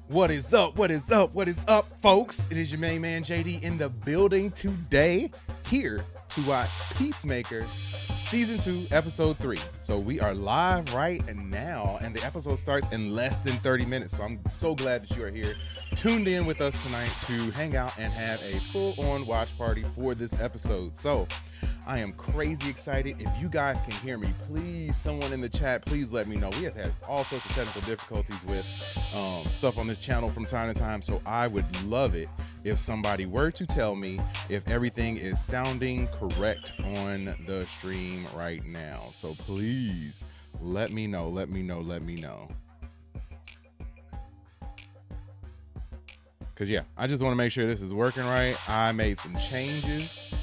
What is up? What is up? What is up, folks? It is your main man JD in the building today, here to watch Peacemaker Season 2, Episode 3. So we are live right now, and the episode starts in less than 30 minutes. So I'm so glad that you are here, tuned in with us tonight to hang out and have a full-on watch party for this episode. So I am crazy excited. If you guys can hear me, please, someone in the chat, please let me know. We have had all sorts of technical difficulties with stuff on this channel from time to time, so I would love it if somebody were to tell me if everything is sounding correct on the stream right now. So please let me know, let me know. Because yeah, I just want to make sure this is working right. I made some changes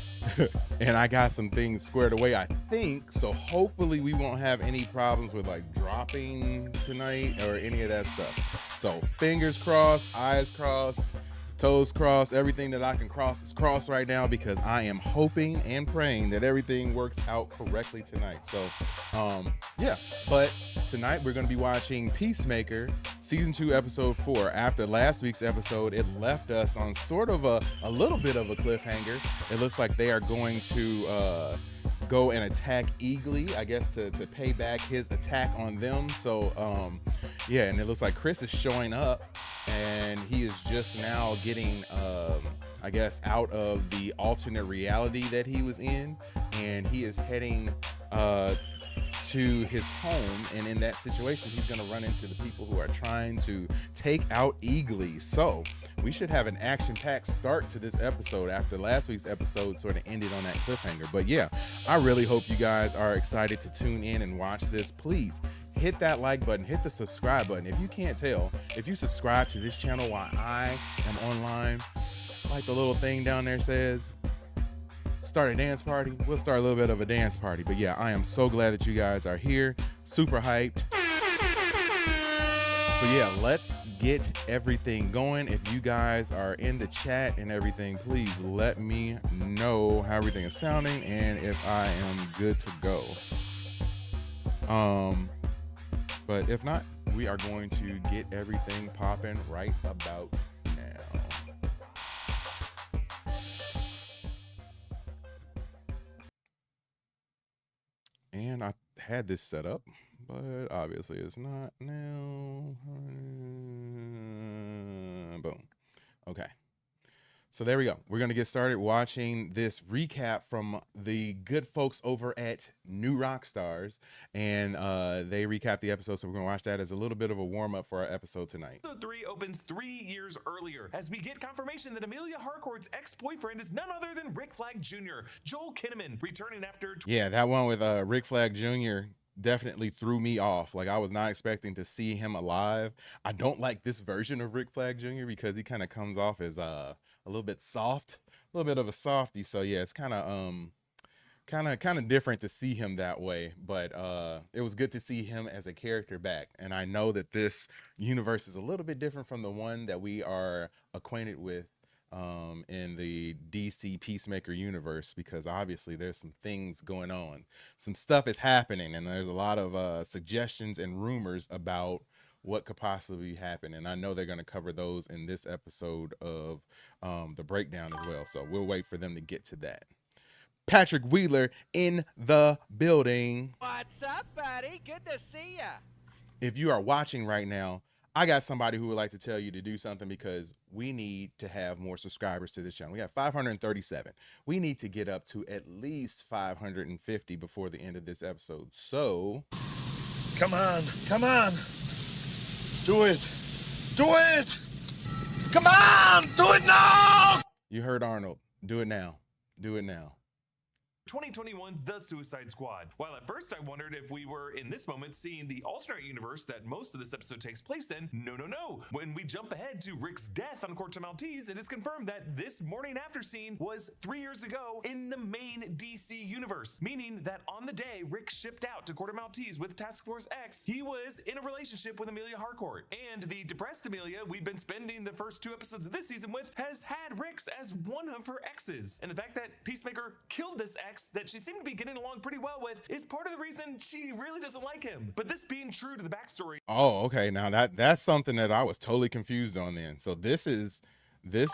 and I got some things squared away, I think. So hopefully we won't have any problems with like dropping tonight or any of that stuff. So fingers crossed, eyes crossed, toes crossed, everything that I can cross is crossed right now, because I am hoping and praying that everything works out correctly tonight. So yeah, but tonight we're going to be watching Peacemaker Season 2, Episode 4. After last week's episode, it left us on sort of a little bit of a cliffhanger. It looks like they are going to go and attack Eagly, I guess, to pay back his attack on them. So yeah, and it looks like Chris is showing up, and he is just now getting I guess out of the alternate reality that he was in, and he is heading to his home, and in that situation he's going to run into the people who are trying to take out Eagly. So we should have an action-packed start to this episode after last week's episode sort of ended on that cliffhanger. But yeah, I really hope you guys are excited to tune in and watch this. Please hit that like button, hit the subscribe button. If you can't tell, if you subscribe to this channel while I am online, like the little thing down there says, start a dance party, we'll start a little bit of a dance party. But yeah, I am so glad that you guys are here, super hyped. So yeah, let's get everything going. If you guys are in the chat and everything, please let me know how everything is sounding and if I am good to go. But if not, we are going to get everything popping right about now. And I had this set up, but obviously it's not now. Boom. Okay. So there we go. We're going to get started watching this recap from the good folks over at New Rockstars. And they recap the episode, so we're going to watch that as a little bit of a warm-up for our episode tonight. Episode 3 opens 3 years earlier as we get confirmation that Amelia Harcourt's ex-boyfriend is none other than Rick Flag Jr., Joel Kinnaman, returning after... Yeah, that one with Rick Flag Jr. definitely threw me off. Like, I was not expecting to see him alive. I don't like this version of Rick Flag Jr. because he kind of comes off as a little bit soft, a little bit of a softie. So yeah, it's kind of different to see him that way. But it was good to see him as a character back. And I know that this universe is a little bit different from the one that we are acquainted with in the DC Peacemaker universe, because obviously there's some things going on, some stuff is happening, and there's a lot of suggestions and rumors about what could possibly happen. And I know they're going to cover those in this episode of the breakdown as well. So we'll wait for them to get to that. Patrick Wheeler in the building. What's up, buddy? Good to see ya. If you are watching right now, I got somebody who would like to tell you to do something, because we need to have more subscribers to this channel. We got 537. We need to get up to at least 550 before the end of this episode. So come on, do it, come on, do it now. You heard Arnold. Do it now. 2021's The Suicide Squad. While at first I wondered if we were in this moment seeing the alternate universe that most of this episode takes place in, no. When we jump ahead to Rick's death on Corto Maltese, it is confirmed that this morning after scene was 3 years ago in the main DC universe, meaning that on the day Rick shipped out to Corto Maltese with Task Force X, he was in a relationship with Amelia Harcourt. And the depressed Amelia we've been spending the first 2 episodes of this season with has had Rick's as one of her exes. And the fact that Peacemaker killed this ex ex that she seemed to be getting along pretty well with is part of the reason she really doesn't like him. But this being true to the backstory. Oh, okay. Now that's something that I was totally confused on then. So this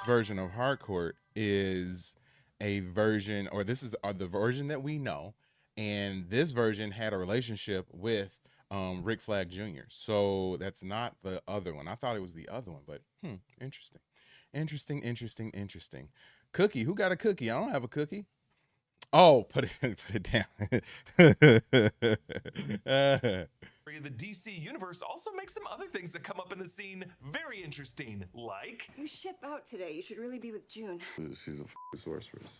version of Harcourt is a version, or this is the version that we know, and this version had a relationship with Rick Flag Jr. So that's not the other one. I thought it was the other one, but interesting. Cookie, who got a cookie? I don't have a cookie. Oh, put it down. The DC universe also makes some other things that come up in the scene very interesting, like... You ship out today. You should really be with June. She's a sorceress.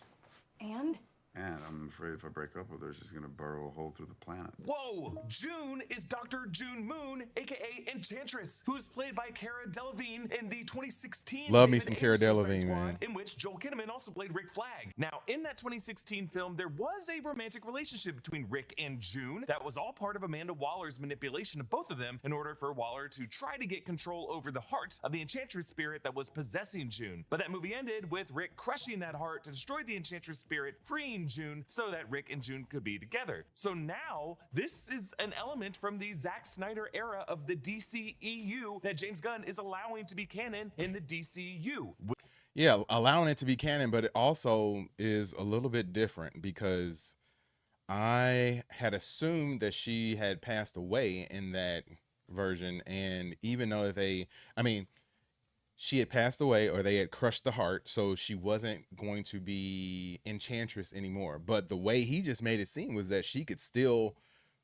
And? And I'm afraid if I break up with her, she's gonna burrow a hole through the planet. Whoa! June is Dr. June Moon, aka Enchantress, who's played by Cara Delevingne in the 2016 Love me David some Ayer Cara Suicide Delevingne, Squad, man. in which Joel Kinnaman also played Rick Flag. Now, in that 2016 film, there was a romantic relationship between Rick and June that was all part of Amanda Waller's manipulation of both of them in order for Waller to try to get control over the heart of the Enchantress spirit that was possessing June. But that movie ended with Rick crushing that heart to destroy the Enchantress spirit, freeing June so that Rick and June could be together. So now, this is an element from the Zack Snyder era of the DCEU that James Gunn is allowing to be canon in the DCU. Yeah, allowing it to be canon, but it also is a little bit different because I had assumed that she had passed away in that version, and even though she had passed away or they had crushed the heart, so she wasn't going to be Enchantress anymore. But the way he just made it seem was that she could still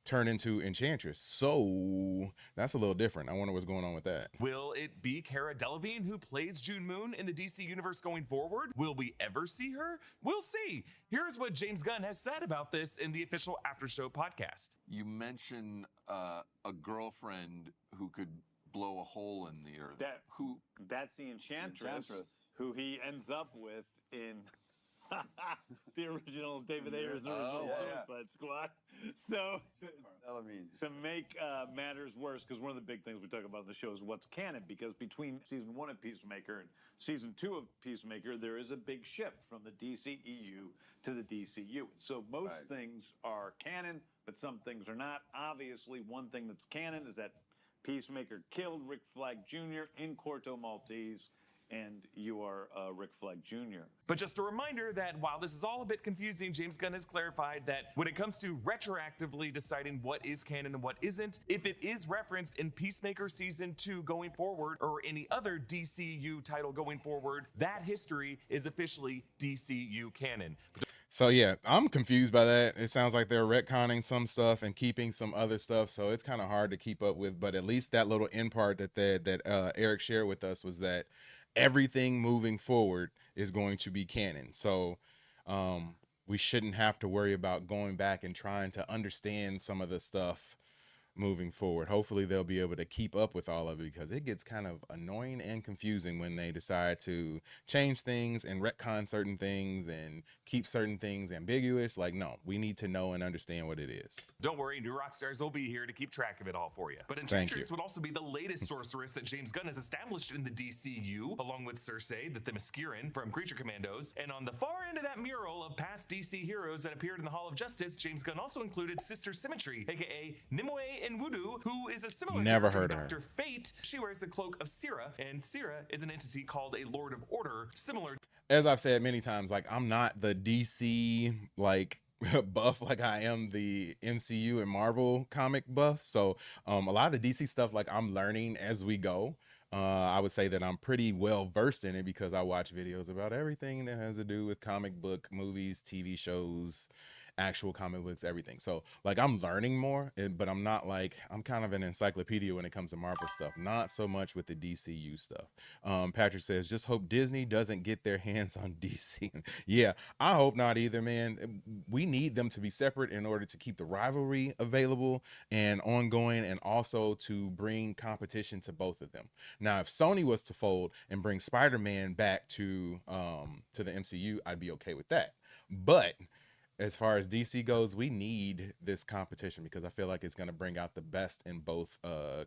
turn into Enchantress. So that's a little different. I wonder what's going on with that. Will it be Cara Delevingne who plays June Moon in the DC universe going forward? Will we ever see her? We'll see. Here's what James Gunn has said about this in the official After Show podcast. You mention a girlfriend who could blow a hole in the earth. That's the Enchantress who he ends up with in the original David Ayer's original Suicide Squad. So to make matters worse, because one of the big things we talk about in the show is what's canon, because between season 1 of Peacemaker and season 2 of Peacemaker, there is a big shift from the DCEU to the DCU. So most things are canon, but some things are not. Obviously, one thing that's canon is that Peacemaker killed Rick Flag Jr. in Corto Maltese, and you are Rick Flag Jr. But just a reminder that while this is all a bit confusing, James Gunn has clarified that when it comes to retroactively deciding what is canon and what isn't, if it is referenced in Peacemaker Season 2 going forward or any other DCU title going forward, that history is officially DCU canon. So yeah, I'm confused by that. It sounds like they're retconning some stuff and keeping some other stuff, so it's kind of hard to keep up with. But at least that little end part that Eric shared with us was that everything moving forward is going to be canon. So we shouldn't have to worry about going back and trying to understand some of the stuff moving forward. Hopefully they'll be able to keep up with all of it, because it gets kind of annoying and confusing when they decide to change things and retcon certain things and keep certain things ambiguous. Like, no, we need to know and understand what it is. Don't worry, New Rockstars will be here to keep track of it all for you. But Enchantress would also be the latest sorceress that James Gunn has established in the DCU, along with Cersei, the Themysciran from Creature Commandos. And on the far end of that mural of past DC heroes that appeared in the Hall of Justice, James Gunn also included Sister Symmetry, aka Nimue Enwudu, who is a similar Never character heard to of her. Dr. Fate. She wears the cloak of Sira, and Sira is an entity called a Lord of Order, similar. As I've said many times, like, I'm not the DC like buff like I am the MCU and Marvel comic buff. So a lot of the DC stuff, like, I'm learning as we go. I would say that I'm pretty well versed in it because I watch videos about everything that has to do with comic book movies, TV shows, actual comic books, everything. So like, I'm learning more, but I'm not like, I'm kind of an encyclopedia when it comes to Marvel stuff, not so much with the DCU stuff. Patrick says, just hope Disney doesn't get their hands on DC. Yeah, I hope not either, man. We need them to be separate in order to keep the rivalry available and ongoing, and also to bring competition to both of them. Now, if Sony was to fold and bring Spider-Man back to the MCU, I'd be okay with that. But as far as DC goes, we need this competition because I feel like it's going to bring out the best in both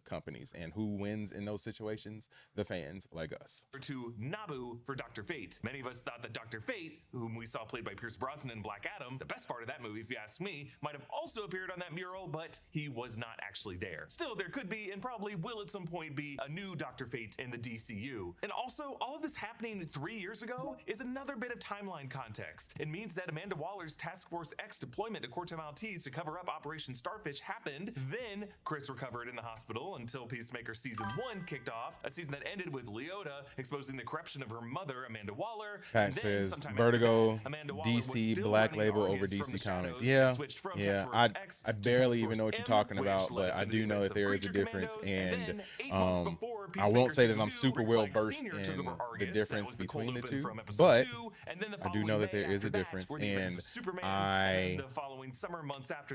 companies. And who wins in those situations? The fans like us. To Nabu for Dr. Fate. Many of us thought that Dr. Fate, whom we saw played by Pierce Brosnan in Black Adam, the best part of that movie, if you ask me, might have also appeared on that mural, but he was not actually there. Still, there could be, and probably will at some point be, a new Dr. Fate in the DCU. And also, all of this happening 3 years ago is another bit of timeline context. It means that Amanda Waller's Task Force X deployment to Corto Maltese to cover up Operation Starfish happened. Then Chris recovered in the hospital until Peacemaker Season 1 kicked off, a season that ended with Leota exposing the corruption of her mother, Amanda Waller. Pat says Vertigo, DC, Black Label over DC Comics. Yeah. I barely even know what you're talking about, but I do know that there is a difference, and I won't say that I'm super well versed in the difference between the two, but I do know that there is a difference, and I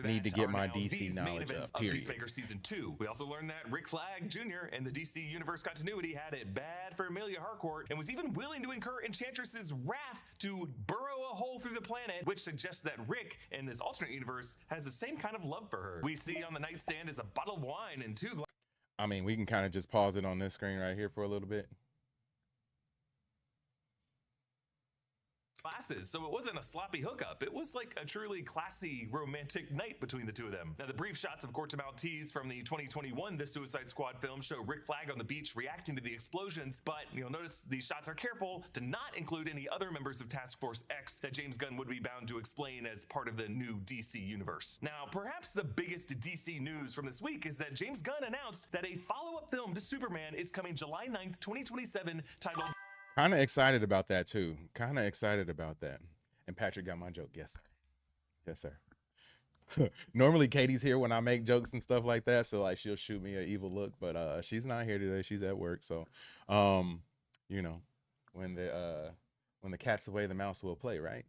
need to get my DC knowledge up, period. Peacemaker Season 2. We also learned that Rick Flag Jr. in the DC Universe continuity had it bad for Amelia Harcourt and was even willing to incur Enchantress's wrath to burrow a hole through the planet, which suggests that Rick in this alternate universe has the same kind of love for her. We see on the nightstand is a bottle of wine and two I mean, we can kind of just pause it on this screen right here for a little bit. glasses, so it wasn't a sloppy hookup. It was like a truly classy romantic night between the two of them. Now, the brief shots of Corto Maltese from the 2021 The Suicide Squad film show Rick Flag on the beach reacting to the explosions, but you'll notice these shots are careful to not include any other members of Task Force X that James Gunn would be bound to explain as part of the new DC universe. Now, perhaps the biggest DC news from this week is that James Gunn announced that a follow-up film to Superman is coming July 9th, 2027, titled... Kind of excited about that too. Kind of excited about that. And Patrick got my joke. Yes, sir. Yes, sir. Normally Katie's here when I make jokes and stuff like that, so like she'll shoot me an evil look, but she's not here today. She's at work, so you know, when the cat's away, the mouse will play, right?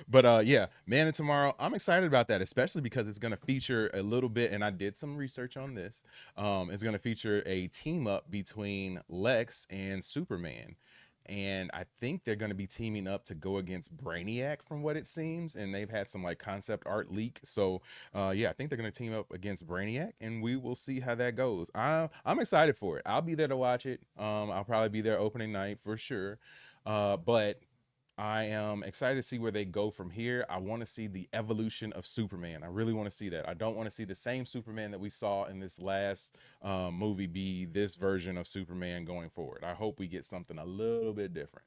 But yeah, Man of Tomorrow, I'm excited about that, especially because it's going to feature a little bit, and I did some research on this. It's going to feature a team up between Lex and Superman, and I think they're going to be teaming up to go against Brainiac from what it seems, and they've had some like concept art leak. So yeah, I think they're going to team up against Brainiac, and we will see how that goes. I'm excited for it. I'll be there to watch it. I'll probably be there opening night for sure. But I am excited to see where they go from here. I want to see the evolution of Superman. I really want to see that. I don't want to see the same Superman that we saw in this last movie be this version of Superman going forward. I hope we get something a little bit different.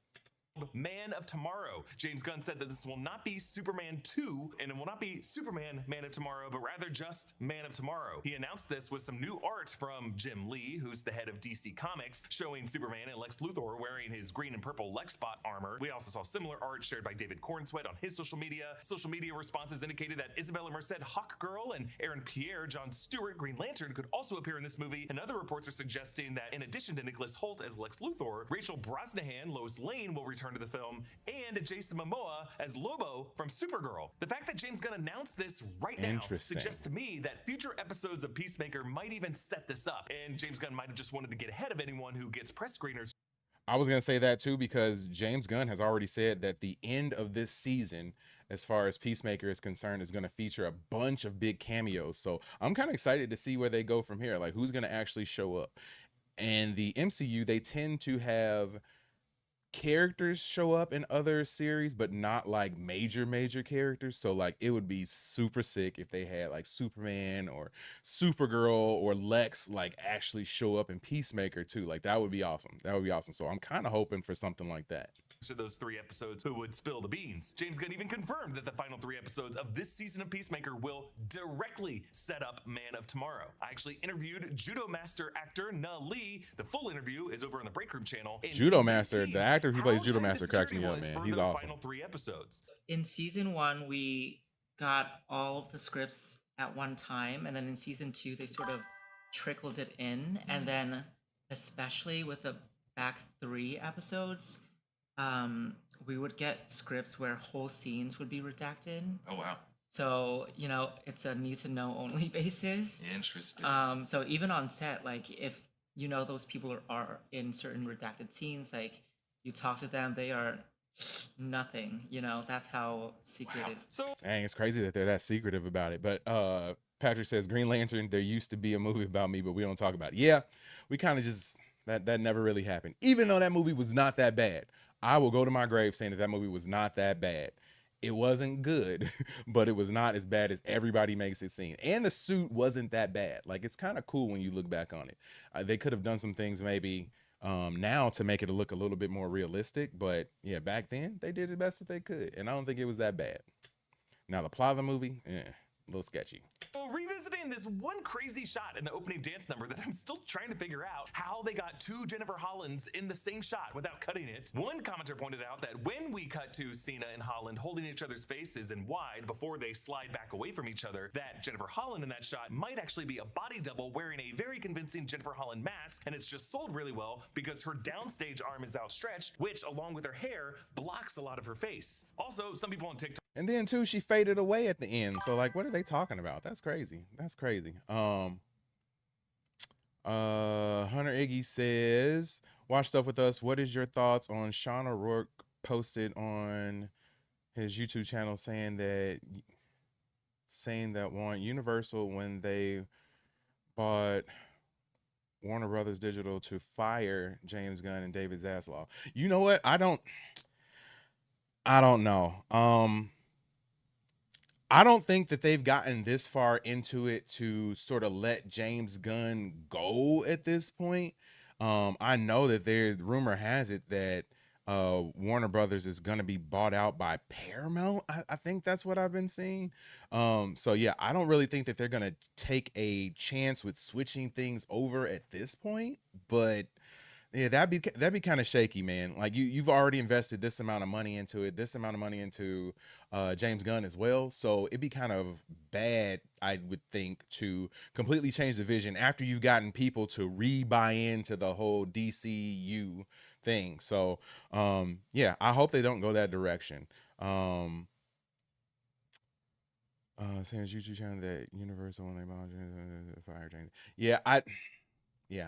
Man of Tomorrow. James Gunn said that this will not be Superman 2, and it will not be Superman Man of Tomorrow, but rather just Man of Tomorrow. He announced this with some new art from Jim Lee, who's the head of DC Comics, showing Superman and Lex Luthor wearing his green and purple Lex Spot armor. We also saw similar art shared by David Cornsweet on his social media. Social media responses indicated that Isabella Merced Hawkgirl and Aaron Pierre John Stewart Green Lantern could also appear in this movie, and other reports are suggesting that in addition to Nicholas Hoult as Lex Luthor, Rachel Brosnahan, Lois Lane will return to the film, and Jason Momoa as Lobo from Supergirl. The fact that James Gunn announced this right now suggests to me that future episodes of Peacemaker might even set this up, and James Gunn might have just wanted to get ahead of anyone who gets press screeners. I was going to say that too, because James Gunn has already said that the end of this season, as far as Peacemaker is concerned, is going to feature a bunch of big cameos. So I'm kind of excited to see where they go from here, like who's going to actually show up. And the MCU, they tend to have characters show up in other series, but not like major characters. So like it would be super sick if they had like Superman or Supergirl or Lex like actually show up in Peacemaker too. Like that would be awesome. That would be awesome. So I'm kind of hoping for something like that. To those 3 episodes who would spill the beans. James Gunn even confirmed that the final 3 episodes of this season of Peacemaker will directly set up Man of Tomorrow. I actually interviewed Judo Master actor Na Lee. The full interview is over on the Break Room channel. Judo Master, the actor who plays Judo Master, cracks me up, man. He's awesome. Final 3 episodes. In season 1, we got all of the scripts at one time, and then in season 2, they sort of trickled it in, and then especially with the back 3 episodes, we would get scripts where whole scenes would be redacted. Oh, wow. So, you know, it's a need to know only basis. Interesting. So even on set, like if you know those people are in certain redacted scenes, like you talk to them, they are nothing. You know, that's how secretive. So Dang, it's crazy that they're that secretive about it. But Patrick says Green Lantern, there used to be a movie about me, but we don't talk about it. Yeah, we kind of just that never really happened. Even though that movie was not that bad. I will go to my grave saying that that movie was not that bad. It wasn't good, but it was not as bad as everybody makes it seem. And the suit wasn't that bad. Like, it's kind of cool when you look back on it. They could have done some things maybe now to make it look a little bit more realistic, but yeah, back then they did the best that they could, and I don't think it was that bad. Now the plot of the movie, a little sketchy. revisiting this one crazy shot in the opening dance number that I'm still trying to figure out how they got two Jennifer Hollands in the same shot without cutting it. One commenter pointed out that when we cut to Cena and Holland holding each other's faces in wide before they slide back away from each other, that Jennifer Holland in that shot might actually be a body double wearing a very convincing Jennifer Holland mask, and it's just sold really well because her downstage arm is outstretched, which along with her hair blocks a lot of her face. Also, some people on TikTok. And then too, she faded away at the end. So like, what are they talking about? That's crazy. That's crazy. Hunter Iggy says, watch stuff with us. What is your thoughts on Sean O'Rourke posted on his YouTube channel saying that one Universal, when they bought Warner Brothers Digital to fire James Gunn and David Zaslav. You know what? I don't know. I don't think that they've gotten this far into it to sort of let James Gunn go at this point. I know that rumor has it that Warner Brothers is going to be bought out by Paramount. I think that's what I've been seeing. So yeah, I don't really think that they're going to take a chance with switching things over at this point, but yeah, that'd be kind of shaky, man. Like you've already invested this amount of money into it, this amount of money into James Gunn as well. So it'd be kind of bad, I would think, to completely change the vision after you've gotten people to re-buy into the whole DCU thing. So yeah, I hope they don't go that direction. Saying YouTube channel that Universal when they bought fire James. Yeah,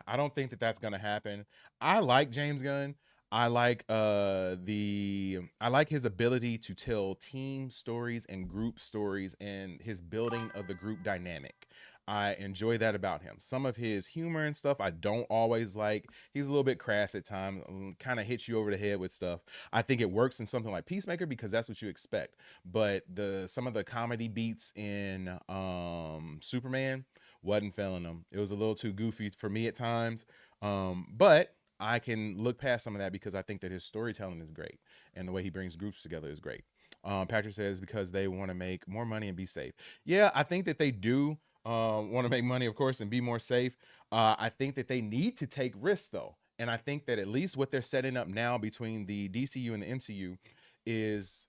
I don't think that that's gonna happen. I like James Gunn. I like his ability to tell team stories and group stories and his building of the group dynamic. I enjoy that about him. Some of his humor and stuff I don't always like. He's a little bit crass at times, kind of hits you over the head with stuff. I think it works in something like Peacemaker because that's what you expect. But some of the comedy beats in Superman wasn't feeling them. It was a little too goofy for me at times. But I can look past some of that because I think that his storytelling is great and the way he brings groups together is great. Patrick says because they want to make more money and be safe. Yeah, I think that they do want to make money, of course, and be more safe. I think that they need to take risks, though. And I think that at least what they're setting up now between the DCU and the MCU is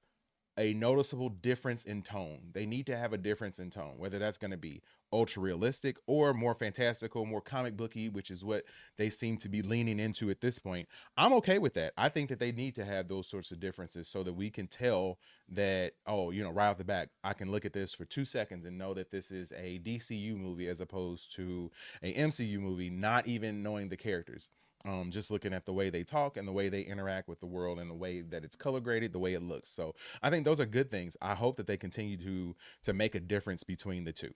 a noticeable difference in tone. They need to have a difference in tone, whether that's going to be ultra realistic or more fantastical, more comic booky, which is what they seem to be leaning into at this point. I'm okay with that. I think that they need to have those sorts of differences so that we can tell that, oh, right off the bat, I can look at this for 2 seconds and know that this is a DCU movie as opposed to a MCU movie, not even knowing the characters. Just looking at the way they talk and the way they interact with the world and the way that it's color graded, the way it looks. So I think those are good things. I hope that they continue to make a difference between the two.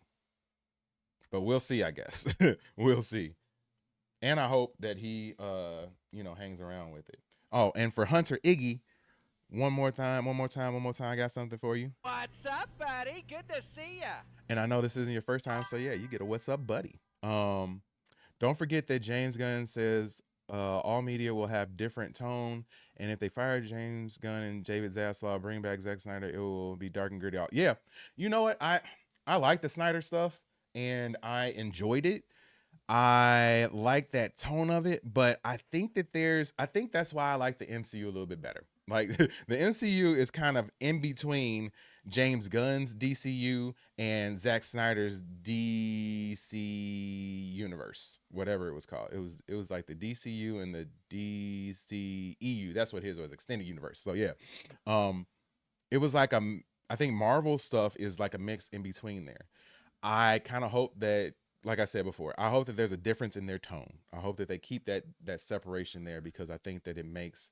But we'll see, I guess. We'll see. And I hope that he hangs around with it. Oh, and for Hunter Iggy, one more time, I got something for you. What's up, buddy? Good to see ya. And I know this isn't your first time, so yeah, you get a what's up, buddy. Don't forget that James Gunn says all media will have different tone, and if they fire James Gunn and David Zaslav, bring back Zack Snyder, it will be dark and gritty. Yeah, you know what? I like the Snyder stuff, and I enjoyed it. I like that tone of it, but I think that's why I like the MCU a little bit better. Like the MCU is kind of in between James Gunn's DCU and Zack Snyder's DC universe, whatever it was called. It was like the DCU and the DCEU. That's what his was, extended universe. So yeah, it was like I think Marvel stuff is like a mix in between there. I kind of hope that, like I said before, I hope that there's a difference in their tone. I hope that they keep that separation there because I think that it makes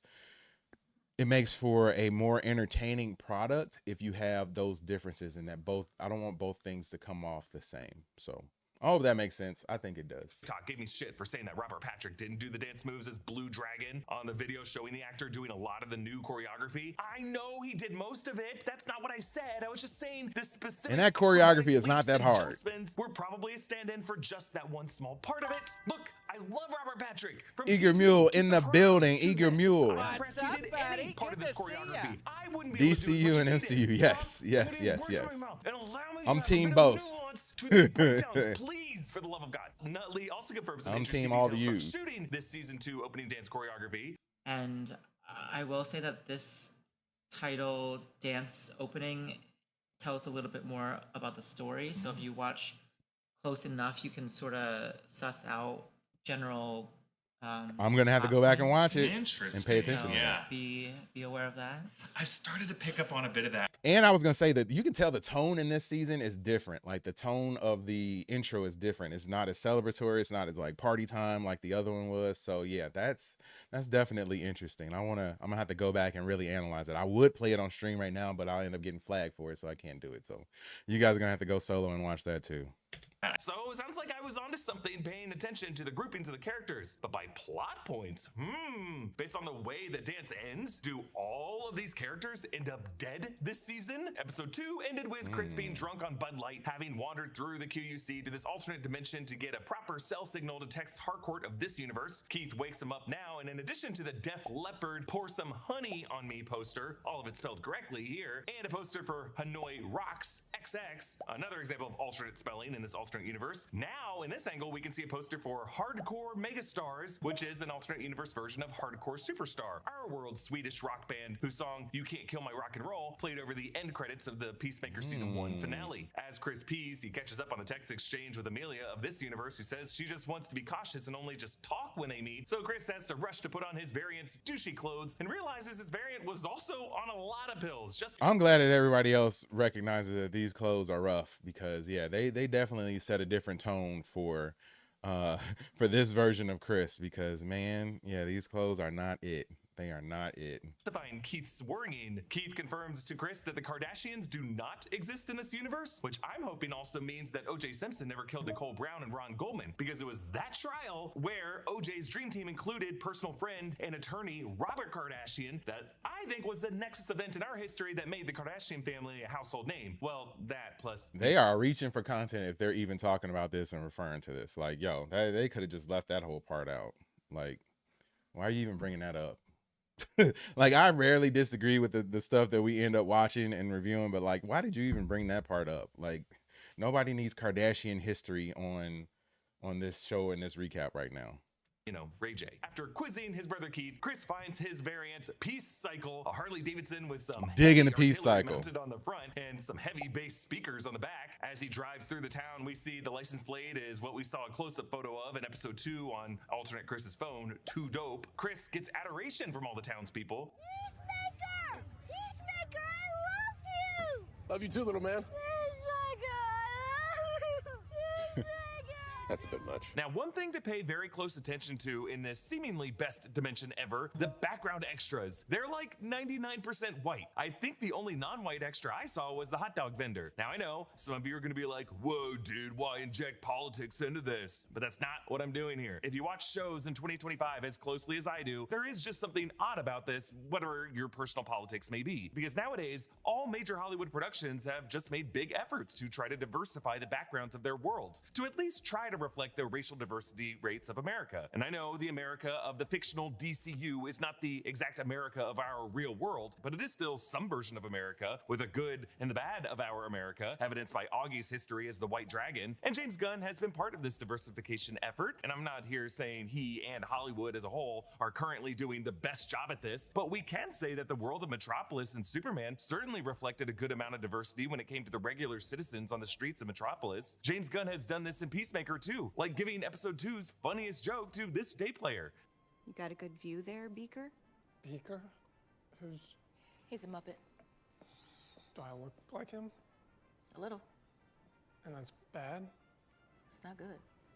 it makes for a more entertaining product if you have those differences, and that both, I don't want both things to come off the same. So I hope that makes sense. I think it does. Talk gave me shit for saying that Robert Patrick didn't do the dance moves as Blue Dragon on the video showing the actor doing a lot of the new choreography. I know he did most of it. That's not what I said. I was just saying the specific. And that choreography is not that hard. We're probably a stand-in for just that one small part of it. Look, I love Robert Patrick. From Eager T2 Mule to in the Sopranos building. to Eager this. Mule. I'm impressed he did What's up, any part of buddy? this Good to see choreography. ya. I wouldn't be able to do as DCU much and as he did. MCU. Yes, Stop yes, putting yes, words in my yes. mouth and allow me I'm to have a team bit both. of nuance to these breakdowns, please, for the love of God. Nutley also confirms some I'm interesting team all the details U's. from shooting this season 2 opening dance choreography. And I will say that this title dance opening tells a little bit more about the story. So if you watch close enough, you can sort of suss out general. I'm gonna have to go back and watch it and pay attention. So to that. be aware of that. I've started to pick up on a bit of that. And I was gonna say that you can tell the tone in this season is different. Like the tone of the intro is different. It's not as celebratory. It's not as like party time like the other one was. So yeah, that's definitely interesting. I'm gonna have to go back and really analyze it. I would play it on stream right now, but I'll end up getting flagged for it, so I can't do it. So you guys are gonna have to go solo and watch that too. So it sounds like I was onto something paying attention to the groupings of the characters. But by plot points, based on the way the dance ends, do all of these characters end up dead this season? Episode 2 ended with Chris being drunk on Bud Light, having wandered through the QUC to this alternate dimension to get a proper cell signal to text Harcourt of this universe. Keith wakes him up now, and in addition to the Def Leppard Pour Some Honey on Me poster, all of it spelled correctly here, and a poster for Hanoi Rocks XX, another example of alternate spelling in this alternate universe. Now, in this angle, we can see a poster for Hardcore Megastars, which is an alternate universe version of Hardcore Superstar, our world's Swedish rock band whose song You Can't Kill My Rock and Roll played over the end credits of the Peacemaker Season 1 finale. As Chris pees, he catches up on the text exchange with Amelia of this universe, who says she just wants to be cautious and only just talk when they meet. So Chris has to rush to put on his variant's douchey clothes and realizes his variant was also on a lot of pills. I'm glad that everybody else recognizes that these clothes are rough, because yeah, they definitely set a different tone for this version of Chris, because man, yeah, these clothes are not it. They are not it. Justifying Keith's worrying, Keith confirms to Chris that the Kardashians do not exist in this universe, which I'm hoping also means that O.J. Simpson never killed Nicole Brown and Ron Goldman, because it was that trial where O.J.'s dream team included personal friend and attorney Robert Kardashian that I think was the nexus event in our history that made the Kardashian family a household name. Well, that plus... They are reaching for content if they're even talking about this and referring to this. Like, yo, they could have just left that whole part out. Like, why are you even bringing that up? Like, I rarely disagree with the stuff that we end up watching and reviewing, but like, why did you even bring that part up? Like, nobody needs Kardashian history on this show and this recap right now. You know, Ray J. After quizzing his brother Keith, Chris finds his variant Peace Cycle, a Harley Davidson with some digging the heavy Peace artillery Cycle mounted on the front and some heavy bass speakers on the back. As he drives through the town, we see the license plate is what we saw a close-up photo of in episode 2 on alternate Chris's phone. Too dope. Chris gets adoration from all the townspeople. Peacemaker! Peacemaker, I love you! Love you too, little man. Peacemaker, I love you! Peacemaker! That's a bit much. Now, one thing to pay very close attention to in this seemingly best dimension ever, the background extras. They're like 99% white. I think the only non-white extra I saw was the hot dog vendor. Now, I know some of you are going to be like, whoa, dude, why inject politics into this? But that's not what I'm doing here. If you watch shows in 2025 as closely as I do, there is just something odd about this, whatever your personal politics may be. Because nowadays, all major Hollywood productions have just made big efforts to try to diversify the backgrounds of their worlds, to at least try to reflect the racial diversity rates of America. And I know the America of the fictional DCU is not the exact America of our real world, but it is still some version of America with the good and the bad of our America, evidenced by Augie's history as the White Dragon. And James Gunn has been part of this diversification effort, and I'm not here saying he and Hollywood as a whole are currently doing the best job at this, but we can say that the world of Metropolis and Superman certainly reflected a good amount of diversity when it came to the regular citizens on the streets of Metropolis. James Gunn has done this in Peacemaker too, like giving episode 2's funniest joke to this day player. You got a good view there, Beaker? Beaker? Who's... He's a Muppet. Do I look like him? A little. And that's bad? It's not good.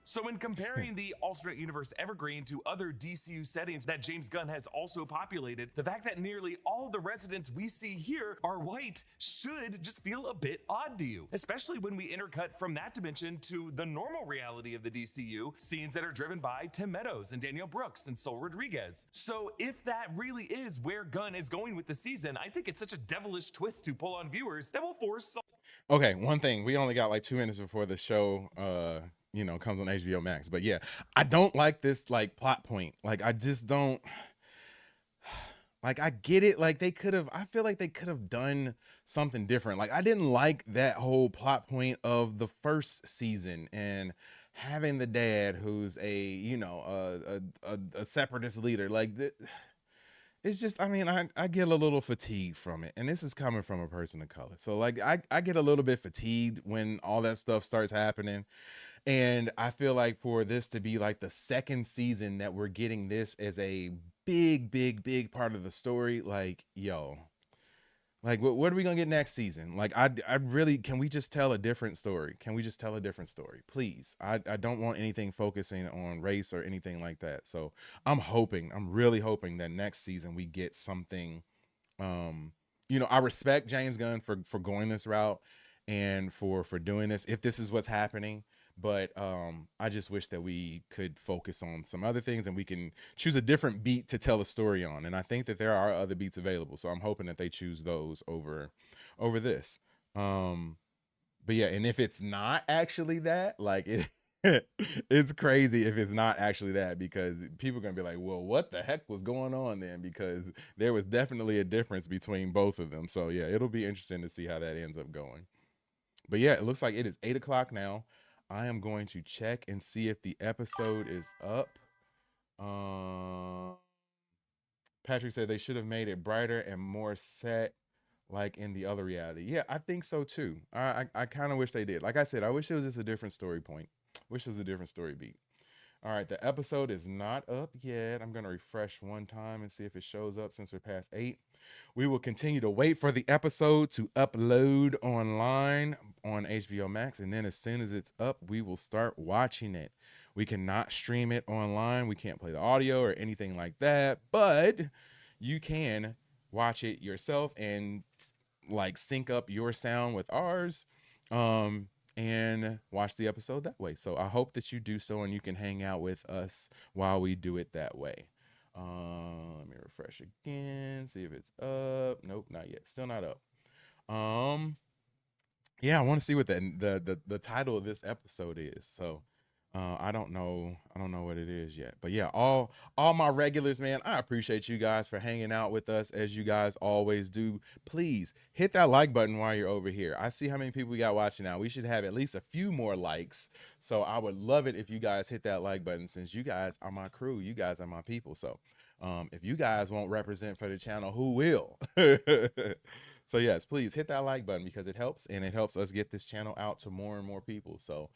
So when comparing the alternate universe Evergreen to other DCU settings that James Gunn has also populated, the fact that nearly all of the residents we see here are white should just feel a bit odd to you, especially when we intercut from that dimension to the normal reality of the DCU, scenes that are driven by Tim Meadows and Danielle Brooks and Sol Rodriguez. So if that really is where Gunn is going with the season, I think it's such a devilish twist to pull on viewers that will force. Okay, one thing, we only got like 2 minutes before the show comes on HBO Max, but yeah, I don't like this like plot point. Like, I just don't like, I get it, like I feel like they could have done something different. Like, I didn't like that whole plot point of the first season and having the dad who's a separatist leader. Like, it's just, I mean, I get a little fatigued from it, and this is coming from a person of color. So like, I get a little bit fatigued when all that stuff starts happening. And I feel like for this to be like the second season that we're getting this as a big part of the story, like, yo, like, what are we gonna get next season? Like, I really, can we just tell a different story? Can we just tell a different story, please? I don't want anything focusing on race or anything like that. So I'm really hoping that next season we get something. I respect James Gunn for going this route and for doing this, if this is what's happening. But I just wish that we could focus on some other things and we can choose a different beat to tell a story on. And I think that there are other beats available. So I'm hoping that they choose those over this. But yeah, and if it's not actually that, like, it's crazy if it's not actually that, because people are going to be like, well, what the heck was going on then? Because there was definitely a difference between both of them. So yeah, it'll be interesting to see how that ends up going. But yeah, it looks like it is 8 o'clock now. I am going to check and see if the episode is up. Patrick said they should have made it brighter and more set like in the other reality. Yeah, I think so too. I kind of wish they did. Like I said, I wish it was just a different story point. Wish it was a different story beat. All right, the episode is not up yet. I'm going to refresh one time and see if it shows up since we're past 8. We will continue to wait for the episode to upload online on HBO Max, and then as soon as it's up, we will start watching it. We cannot stream it online. We can't play the audio or anything like that, but you can watch it yourself and like sync up your sound with ours. And watch the episode that way. So I hope that you do so and you can hang out with us while we do it that way. Let me refresh again, see if it's up. Nope, not yet. Still not up. Yeah, I want to see what the title of this episode is. So I don't know what it is yet. But yeah, all my regulars, man, I appreciate you guys for hanging out with us as you guys always do. Please hit that like button while you're over here. I see how many people we got watching now. We should have at least a few more likes. So I would love it if you guys hit that like button, since you guys are my crew. You guys are my people. So if you guys won't represent for the channel, who will? So yes, please hit that like button, because it helps, and it helps us get this channel out to more and more people. So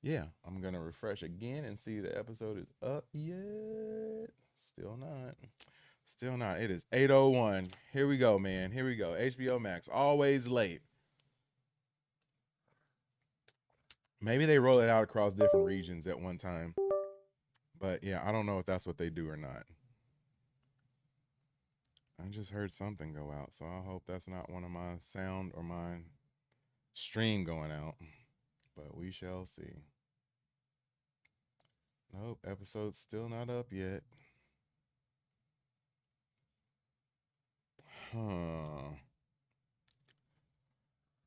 yeah, I'm going to refresh again and see the episode is up yet. Still not. Still not. It is 8:01. Here we go, man. Here we go. HBO Max, always late. Maybe they roll it out across different regions at one time. But yeah, I don't know if that's what they do or not. I just heard something go out, so I hope that's not one of my sound or my stream going out. But we shall see. Nope, episode's still not up yet. Huh.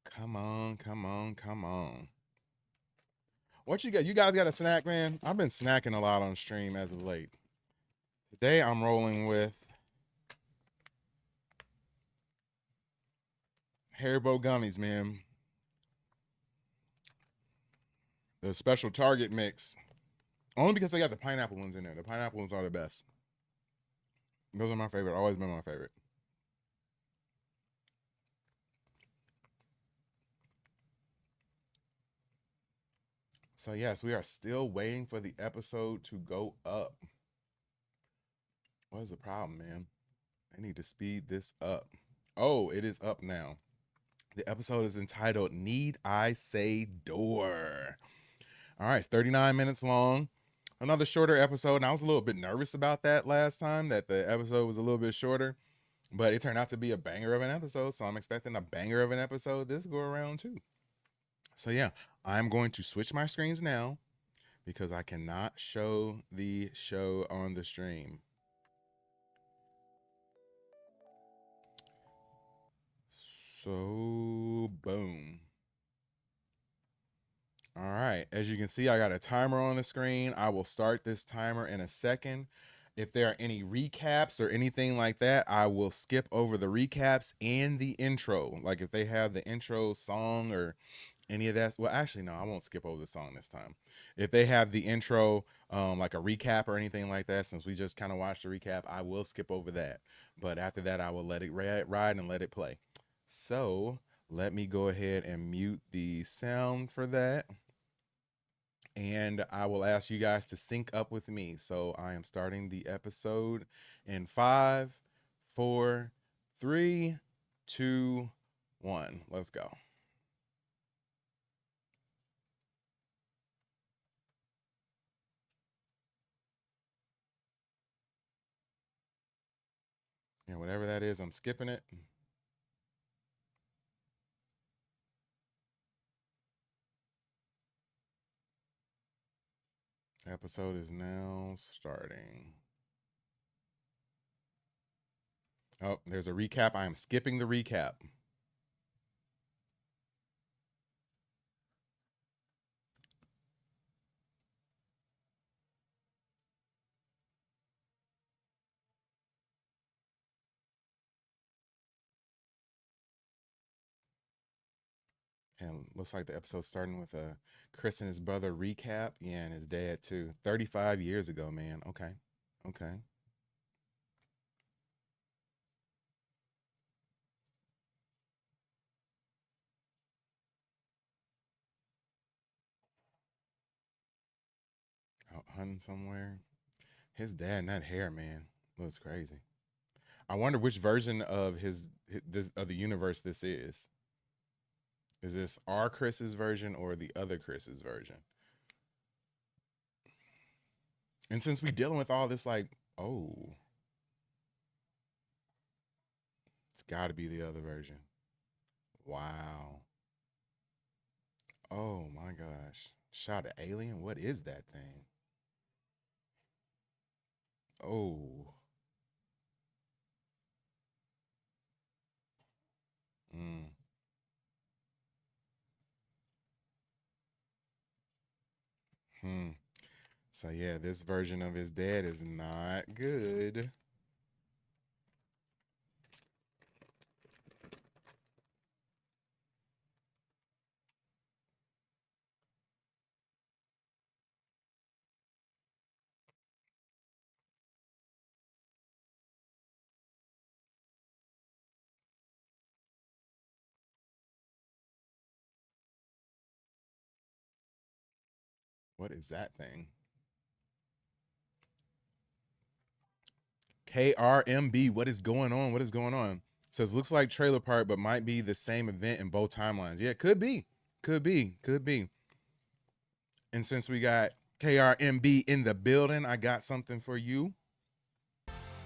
Come on. What you got? You guys got a snack, man? I've been snacking a lot on stream as of late. Today I'm rolling with Haribo gummies, man. The special Target mix. Only because they got the pineapple ones in there. The pineapple ones are the best. Those are my favorite. Always been my favorite. So yes, we are still waiting for the episode to go up. What is the problem, man? I need to speed this up. Oh, it is up now. The episode is entitled Need I Say Door. All right, 39 minutes long. Another shorter episode. And I was a little bit nervous about that last time, that the episode was a little bit shorter. But it turned out to be a banger of an episode. So I'm expecting a banger of an episode this go around too. So yeah, I'm going to switch my screens now because I cannot show the show on the stream. So boom. All right, as you can see, I got a timer on the screen. I will start this timer in a second. If there are any recaps or anything like that, I will skip over the recaps and the intro. Like if they have the intro song or any of that. Well, actually, no, I won't skip over the song this time. If they have the intro, like a recap or anything like that, since we just kind of watched the recap, I will skip over that. But after that, I will let it ride and let it play. So let me go ahead and mute the sound for that. And I will ask you guys to sync up with me. So I am starting the episode in 5, 4, 3, 2, 1. Let's go. And whatever that is, I'm skipping it. Episode is now starting. Oh, there's a recap. I am skipping the recap. And looks like the episode's starting with a Chris and his brother recap. Yeah, and his dad too. 35 years ago, man. Okay. Okay. Out hunting somewhere. His dad and that hair, man, looks crazy. I wonder which version of the universe this is. Is this our Chris's version or the other Chris's version? And since we dealing with all this, like, oh, it's got to be the other version. Wow. Oh my gosh. Shot an alien? What is that thing? Oh. Mm. So yeah, this version of his dad is not good. What is that thing? KRMB, what is going on? What is going on? Says looks like trailer park, but might be the same event in both timelines. Yeah, could be. Could be. Could be. And since we got KRMB in the building, I got something for you.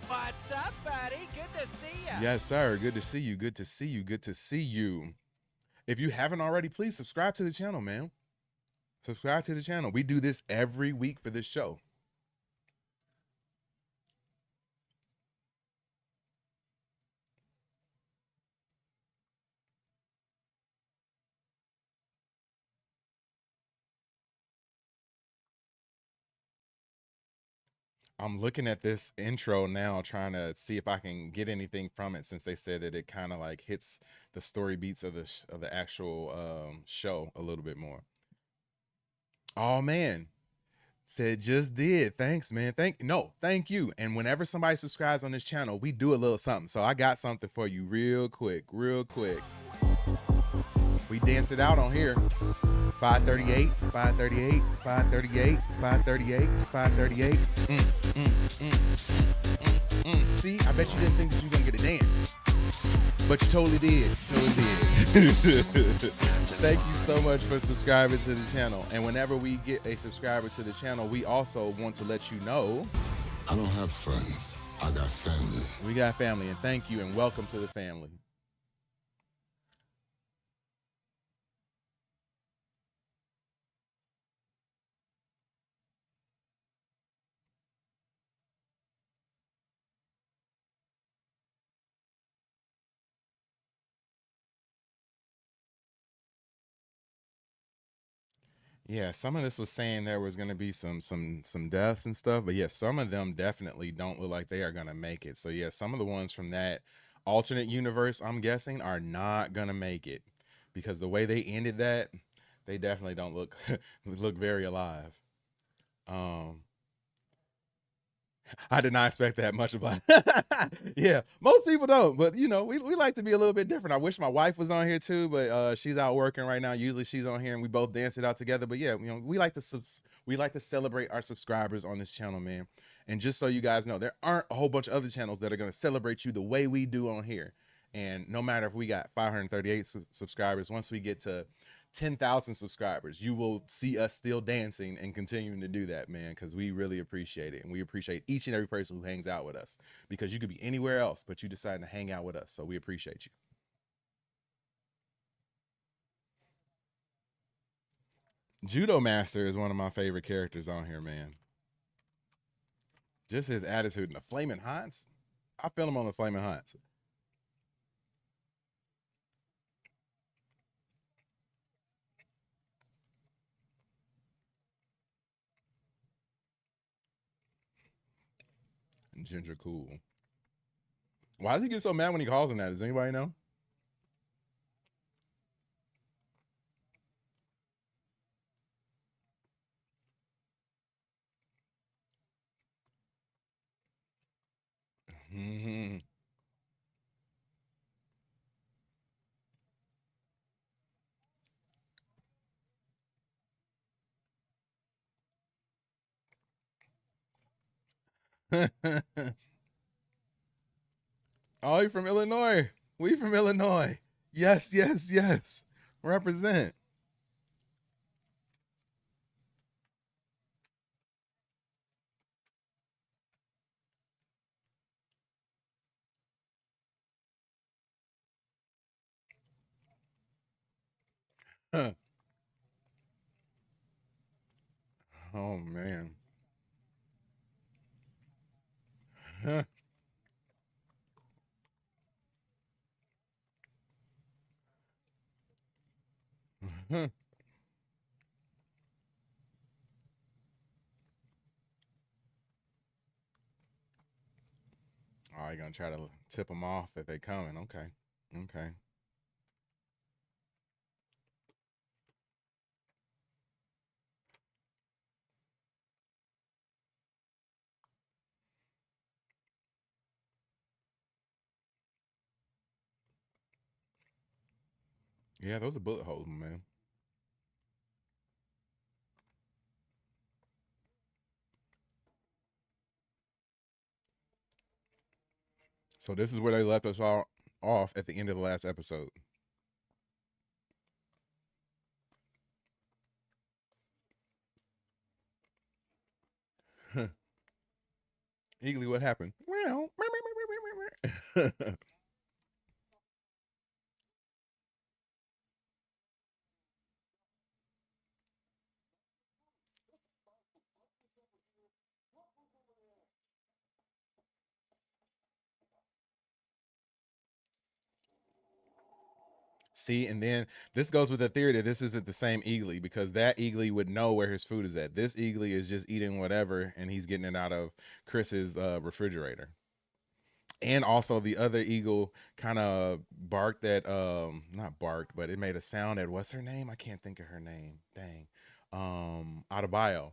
What's up, buddy? Good to see ya. Yes, sir. Good to see you. Good to see you. Good to see you. If you haven't already, please subscribe to the channel, man. Subscribe to the channel. We do this every week for this show. I'm looking at this intro now, trying to see if I can get anything from it, since they said that it kind of like hits the story beats of the actual show a little bit more. Oh man, said just did. Thanks, man. Thank you. And whenever somebody subscribes on this channel, we do a little something. So I got something for you real quick. We dance it out on here. 538, 538, 538, 538, 538. See, I bet you didn't think that you were gonna get a dance, but you totally did. Totally did. Thank you so much for subscribing to the channel. And whenever we get a subscriber to the channel, we also want to let you know I don't have friends. I got family. we got family. And thank you and welcome to the family. Yeah, some of this was saying there was going to be some deaths and stuff, but yeah, some of them definitely don't look like they are going to make it. So yeah, some of the ones from that alternate universe, I'm guessing, are not going to make it because the way they ended that, they definitely don't look look very alive. I did not expect that much about yeah, most people don't, but you know, we like to be a little bit different. I wish my wife was on here too, but she's out working right now. Usually she's on here and we both dance it out together. But yeah, you know, we like to celebrate our subscribers on this channel, man. And just so you guys know, there aren't a whole bunch of other channels that are going to celebrate you the way we do on here. And no matter if we got 538 subscribers, once we get to 10,000 subscribers, you will see us still dancing and continuing to do that, man, because we really appreciate it. And we appreciate each and every person who hangs out with us, because you could be anywhere else, but you decide to hang out with us. So we appreciate you. Judo Master is one of my favorite characters on here, man. Just his attitude. And the Flaming Hots, I feel him on the Flaming Hots. Ginger Cool. Why does he get so mad when he calls him that? Does anybody know? Oh, you from Illinois? We from Illinois. Yes, yes, yes. Represent. Huh. Oh man. Huh. Huh. Oh, you're gonna try to tip them off that they coming. Okay. Okay. Yeah, those are bullet holes, man. So this is where they left us all off at the end of the last episode. Huh. Eagly, what happened? Well, see, and then this goes with the theory that this isn't the same Eagly, because that Eagly would know where his food is at. This Eagly is just eating whatever, and he's getting it out of Chris's refrigerator. And also the other eagle kind of barked at not barked, but it made a sound at, what's her name? I can't think of her name. Dang. Adebayo.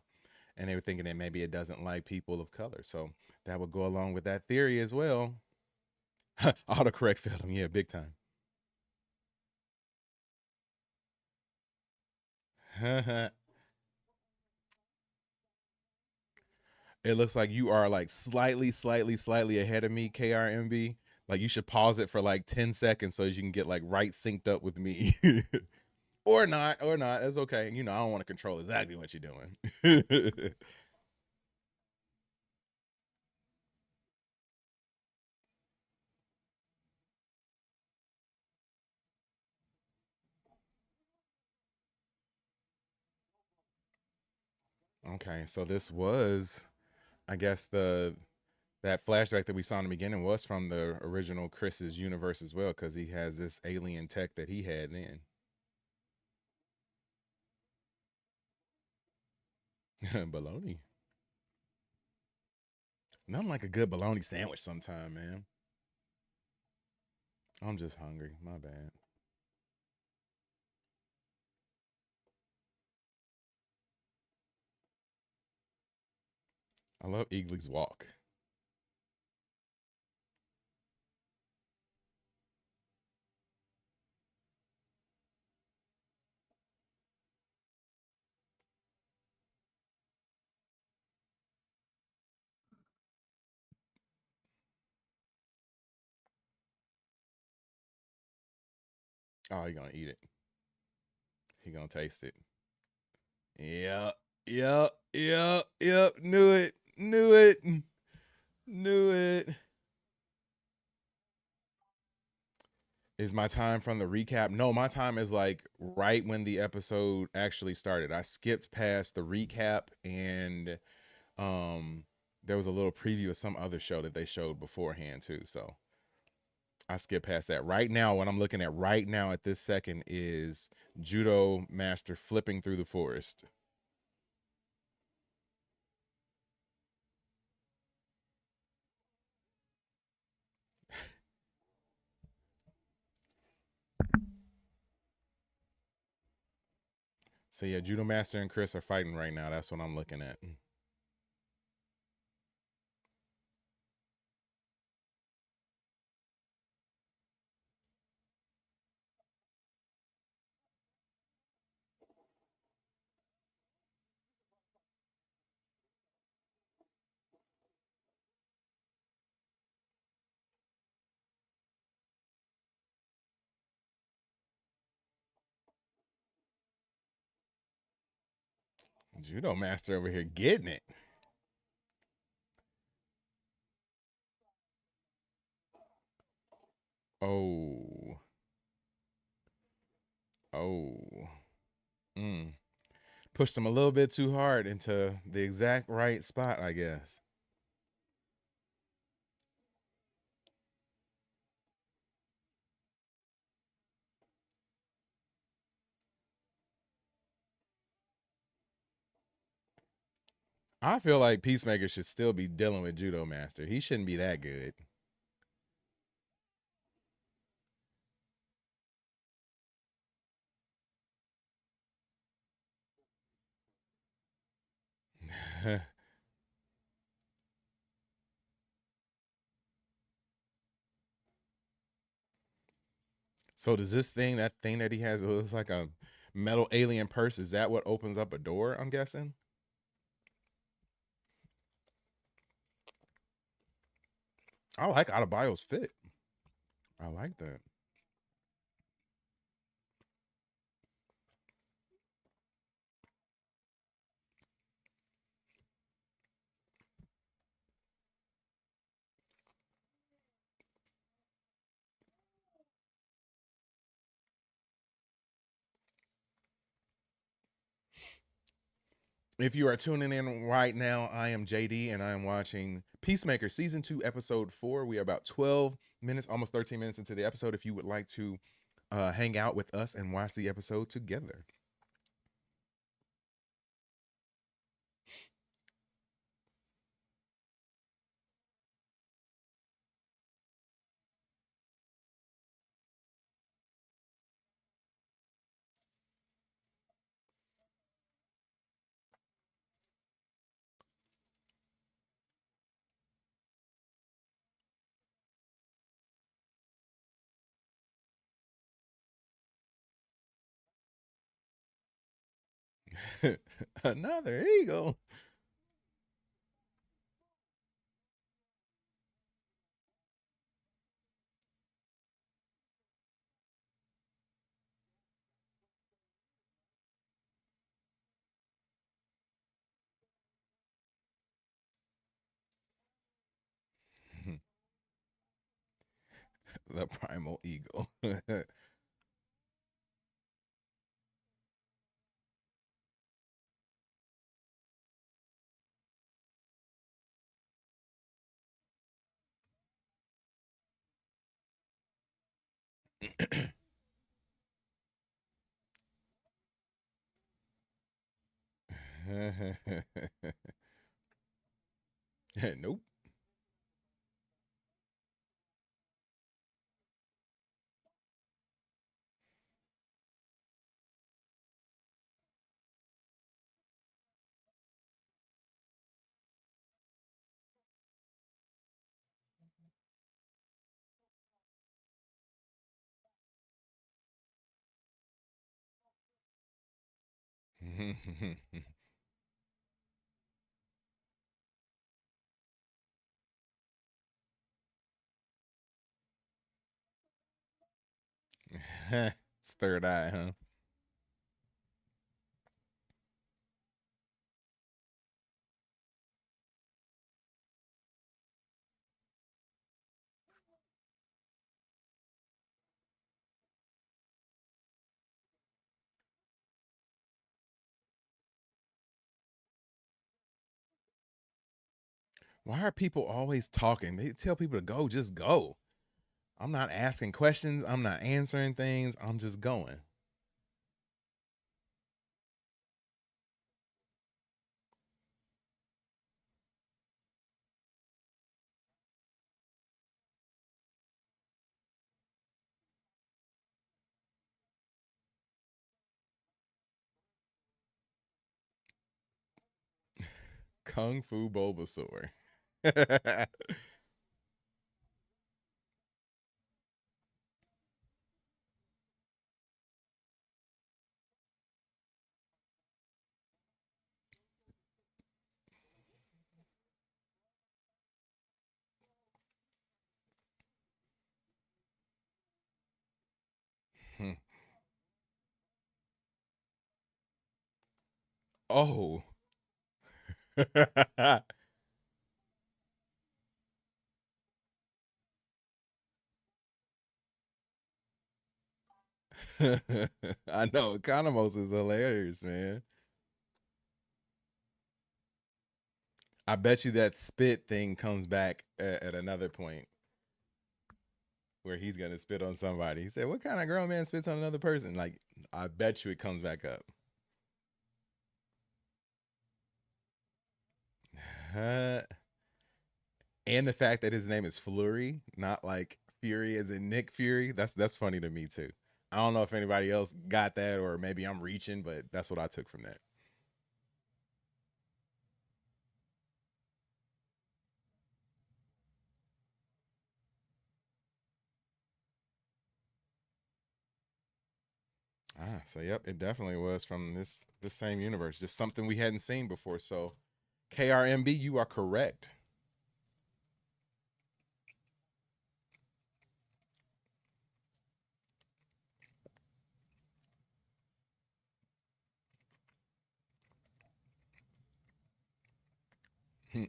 And they were thinking that maybe it doesn't like people of color. So that would go along with that theory as well. Autocorrect failed him, yeah, big time. It looks like you are like slightly ahead of me, KRMB. Like you should pause it for like 10 seconds so you can get like right synced up with me. Or not. It's okay. You know, I don't want to control exactly what you're doing. Okay, so this was, I guess, the that flashback that we saw in the beginning was from the original Chris's universe as well, because he has this alien tech that he had then. Bologna. Nothing like a good bologna sandwich sometime, man. I'm just hungry. My bad. I love Eagly's walk. Oh, he gonna eat it. He gonna taste it. Yep. Yep. Knew it. Knew it. Is my time from the recap? No, my time is like right when the episode actually started. I skipped past the recap and there was a little preview of some other show that they showed beforehand too. So I skipped past that. Right now, what I'm looking at right now at this second is Judo Master flipping through the forest. So yeah, Judo Master and Chris are fighting right now. That's what I'm looking at. Judo Master over here getting it. Oh. Oh. Pushed him a little bit too hard into the exact right spot, I guess. I feel like Peacemaker should still be dealing with Judo Master. He shouldn't be that good. So does this thing, that thing that he has, it looks like a metal alien purse, is that what opens up a door, I'm guessing? I like Adebayo's fit. I like that. If you are tuning in right now, I am JD and I am watching Peacemaker Season 2, Episode 4. We are about 12 minutes, almost 13 minutes into the episode. If you would like to hang out with us and watch the episode together. Another eagle. The primal eagle. Nope. It's third eye, huh? Why are people always talking? They tell people to go, just go. I'm not asking questions. I'm not answering things. I'm just going. Kung Fu Bulbasaur. Oh. I know. Economos is hilarious, man. I bet you that spit thing comes back at another point where he's gonna spit on somebody. He said, "What kind of grown man spits on another person?" Like, I bet you it comes back up. And the fact that his name is Flurry, not like Fury as in Nick Fury. That's funny to me too. I don't know if anybody else got that or maybe I'm reaching, but that's what I took from that. So yep, it definitely was from this same universe, just something we hadn't seen before. So KRMB, you are correct.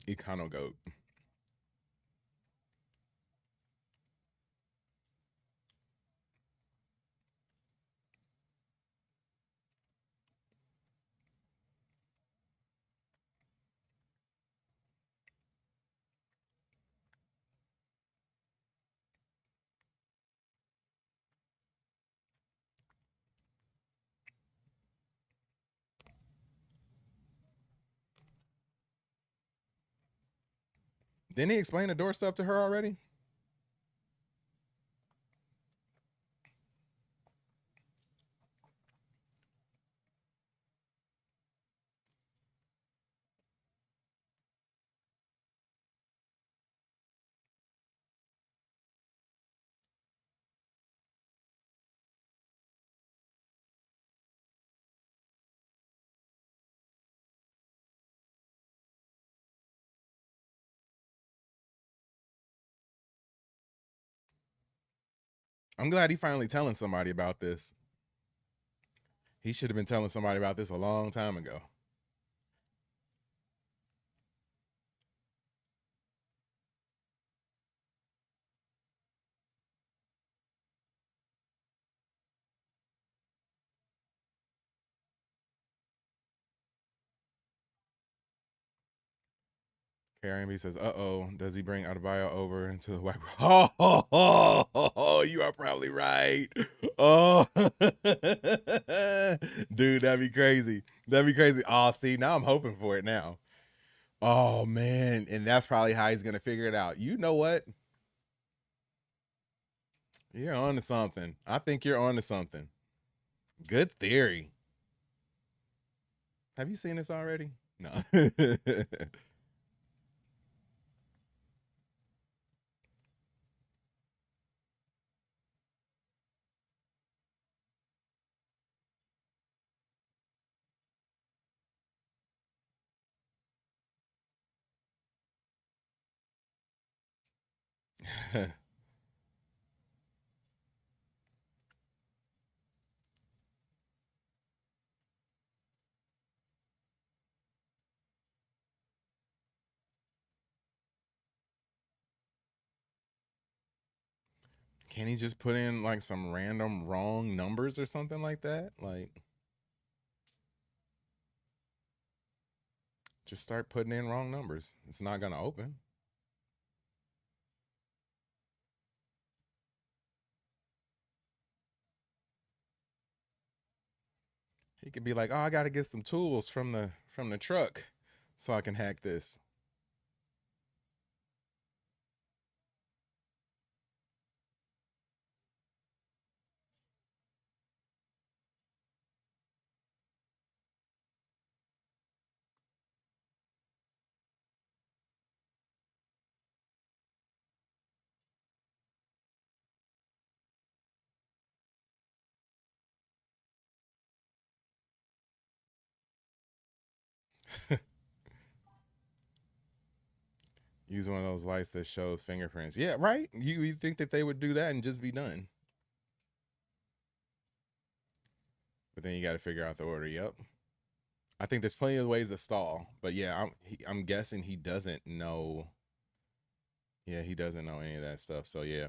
Econo goat. Didn't he explain the door stuff to her already? I'm glad he finally telling somebody about this. He should have been telling somebody about this a long time ago. Karen B says, "Uh-oh, does he bring Adebayo over into the white room?" Oh, you are probably right. Oh, dude, that'd be crazy. That'd be crazy. Oh, see, now I'm hoping for it now. Oh, man, and that's probably how he's gonna figure it out. You know what? You're on to something. I think you're on to something. Good theory. Have you seen this already? No. Can he just put in like some random wrong numbers or something like that? Like, just start putting in wrong numbers. It's not going to open. He could be like, "Oh, I got to get some tools from the truck so I can hack this." Use one of those lights that shows fingerprints. Yeah, right? You think that they would do that and just be done. But then you got to figure out the order. Yep. I think there's plenty of ways to stall. But yeah, I'm guessing he doesn't know. Yeah, he doesn't know any of that stuff. So yeah.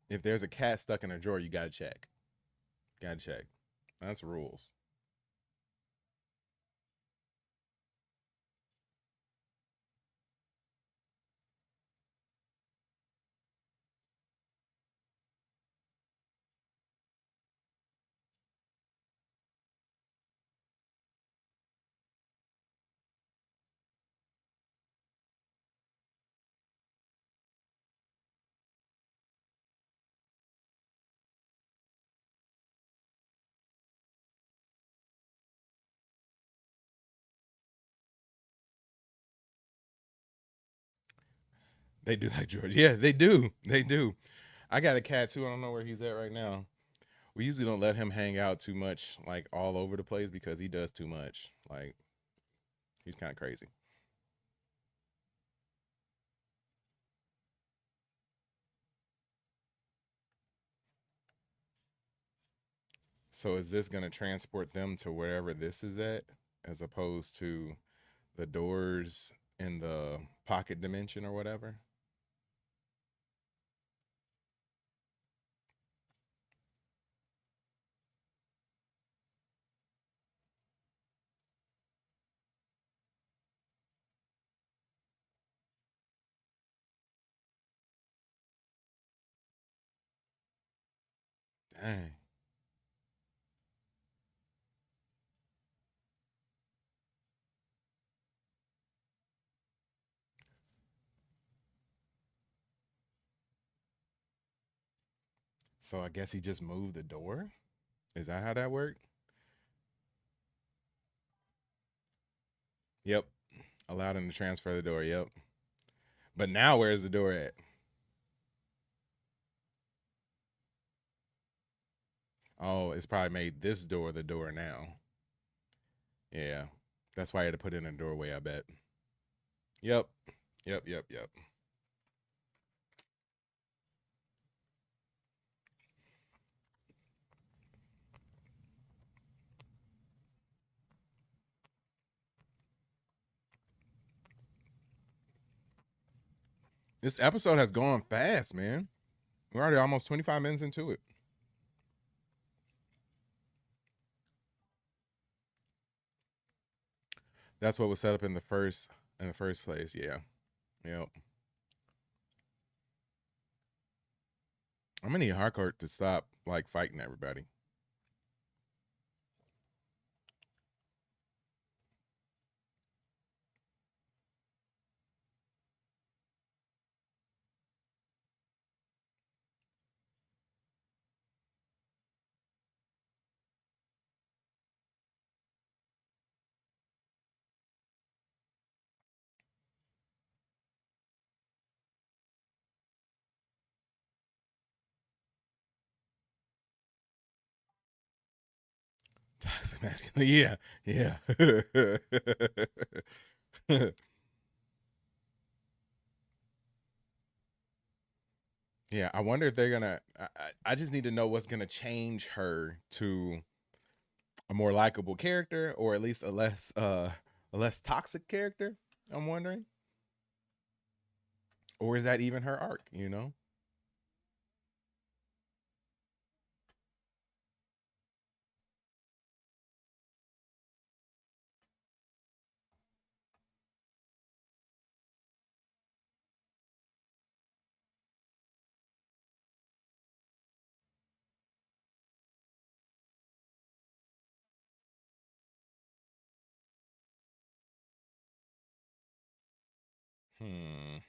If there's a cat stuck in a drawer, you got to check. Got to check. That's rules. They do like George. Yeah, they do. They do. I got a cat too. I don't know where he's at right now. We usually don't let him hang out too much, like all over the place, because he does too much. Like, he's kind of crazy. So is this going to transport them to wherever this is at, as opposed to the doors in the pocket dimension or whatever? Dang. So I guess he just moved the door? Is that how that worked? Yep. Allowed him to transfer the door. Yep. But now where's the door at? Oh, it's probably made this door the door now. Yeah. That's why I had to put in a doorway, I bet. Yep. Yep. This episode has gone fast, man. We're already almost 25 minutes into it. That's what was set up in the first place. Yeah. Yep. I'm gonna need Harcourt to stop like fighting everybody. Toxic masculinity. Yeah. Yeah, I wonder if they're gonna. I just need to know what's gonna change her to a more likable character, or at least a less toxic character. I'm wondering, or is that even her arc? You know? Hmm.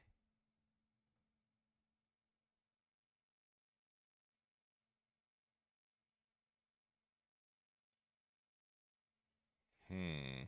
Hmm.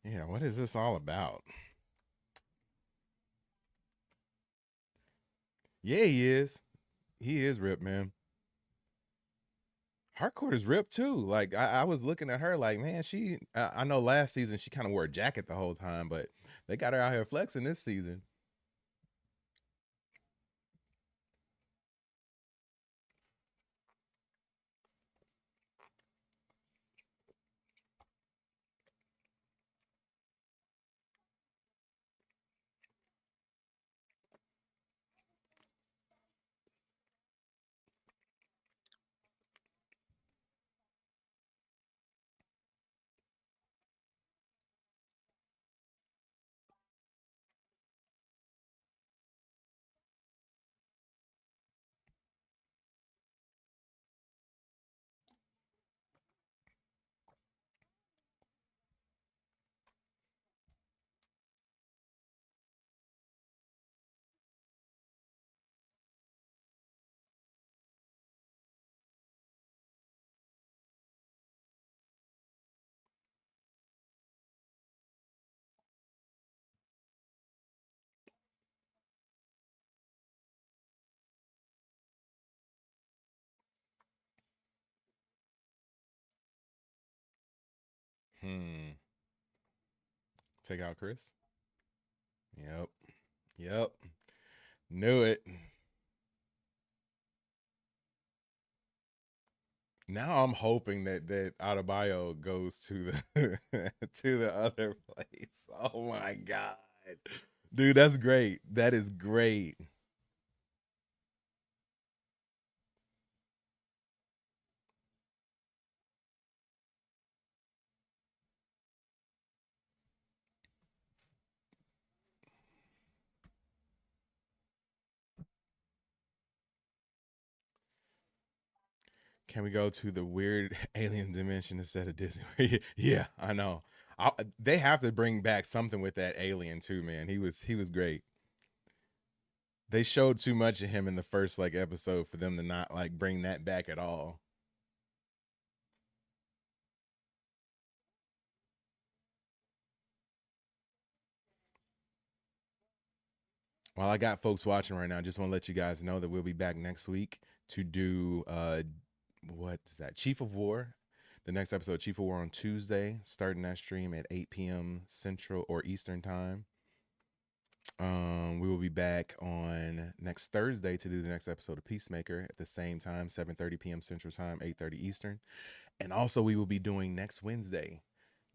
Yeah. What is this all about? Yeah, he is. He is ripped, man. Harcourt is ripped too. Like I was looking at her like, man, she. I know last season she kind of wore a jacket the whole time, but they got her out here flexing this season. Hmm. Take out Chris. Yep. Yep. Knew it. Now I'm hoping that Adebayo goes to the to the other place. Oh my god. Dude, that's great. That is great. Can we go to the weird alien dimension instead of Disney? Yeah, I know. They have to bring back something with that alien too, man. He was great. They showed too much of him in the first like episode for them to not like bring that back at all. While I got folks watching right now, just want to let you guys know that we'll be back next week to do what's that? Chief of War. The next episode of Chief of War on Tuesday, starting that stream at 8 p.m. Central or Eastern time. We will be back on next Thursday to do the next episode of Peacemaker at the same time, 7:30 p.m. Central time, 8:30 Eastern. And also we will be doing next Wednesday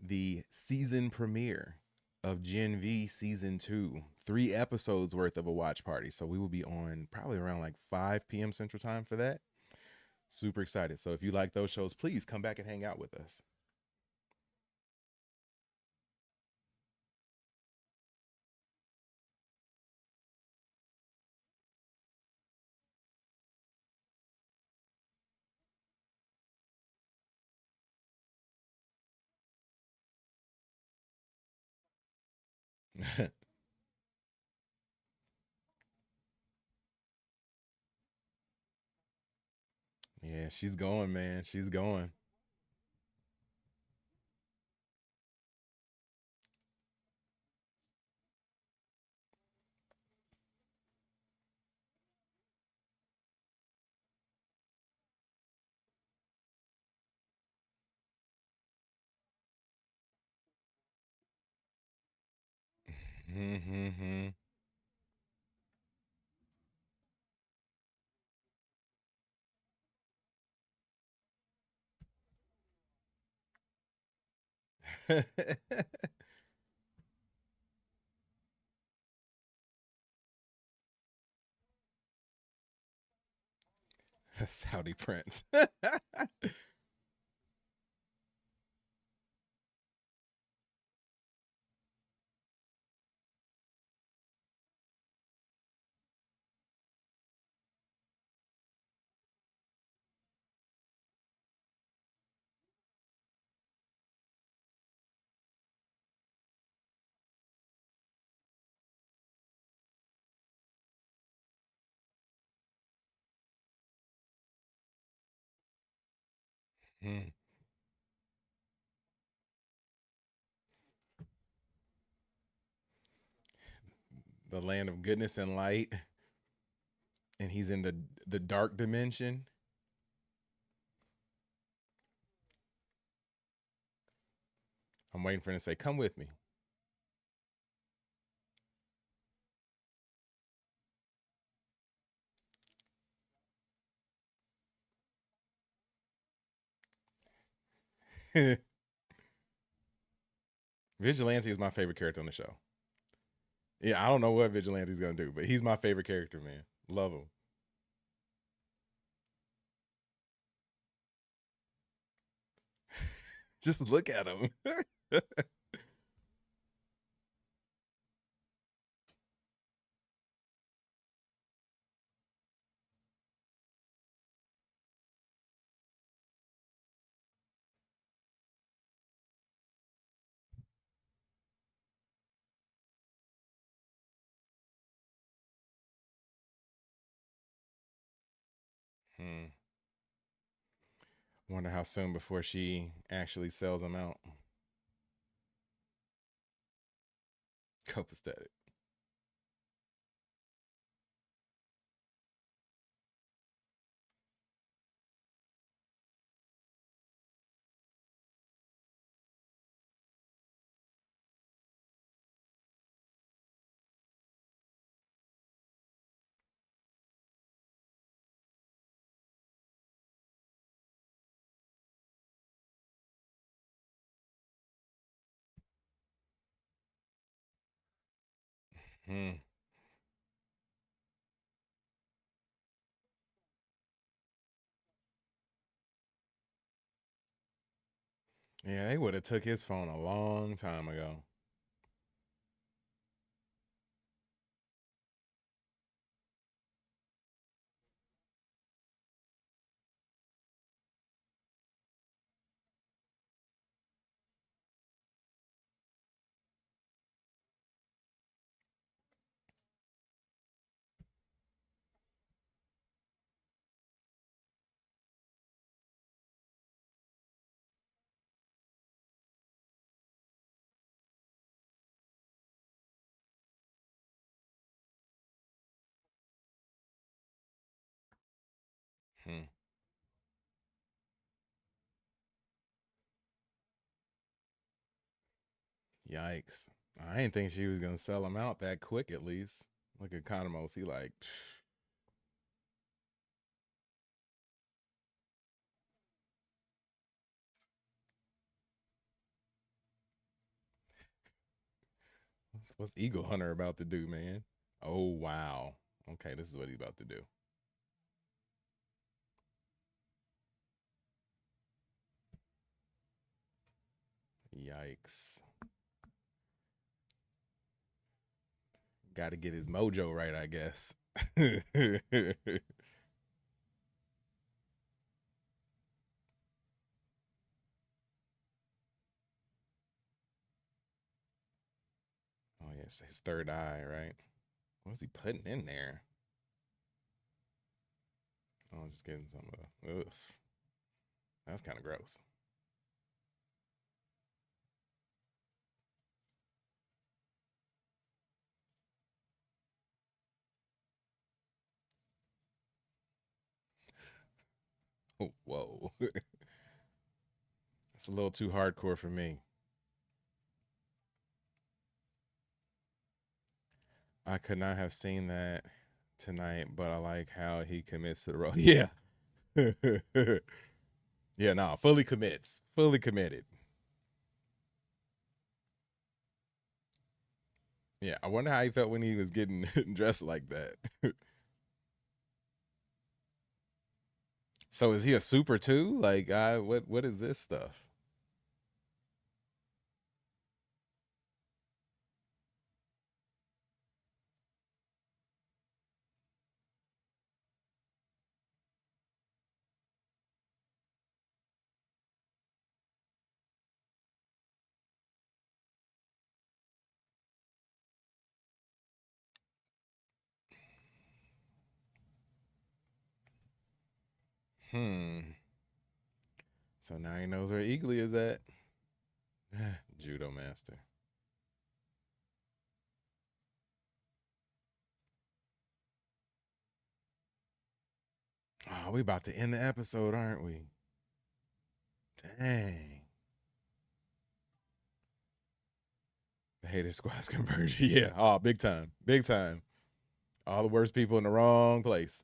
the season premiere of Gen V season 2, 3 episodes worth of a watch party. So we will be on probably around like 5 p.m. Central time for that. Super excited. So if you like those shows, please come back and hang out with us. Yeah, she's going, man. She's going. Mm-hmm. Saudi Prince. Hmm. The land of goodness and light, and he's in the dark dimension. I'm waiting for him to say, "Come with me." Vigilante is my favorite character on the show. Yeah, I don't know what Vigilante's gonna do, but he's my favorite character, man. Love him. Just look at him. Hmm. Wonder how soon before she actually sells him out. Copacetic. Hmm. Yeah, they would have took his phone a long time ago. Hmm. Yikes. I didn't think she was gonna sell him out that quick at least. Look at Economos. He like what's Eagle Hunter about to do, man? Oh wow. Okay, this is what he's about to do. Yikes. Got to get his mojo right, I guess. Oh, yes, his third eye, right? What's he putting in there? Oh, just getting some of the. Ugh. That's kind of gross. Oh, whoa. It's a little too hardcore for me. I could not have seen that tonight, but I like how he commits to the role. Yeah. Yeah, no, fully commits. Fully committed. Yeah, I wonder how he felt when he was getting dressed like that. So is he a super too? Like, what is this stuff? Hmm. So now he knows where Eagly is at. Judo master. Oh, we about to end the episode, aren't we? Dang. The hated squad's conversion. Yeah. Oh, big time. Big time. All the worst people in the wrong place.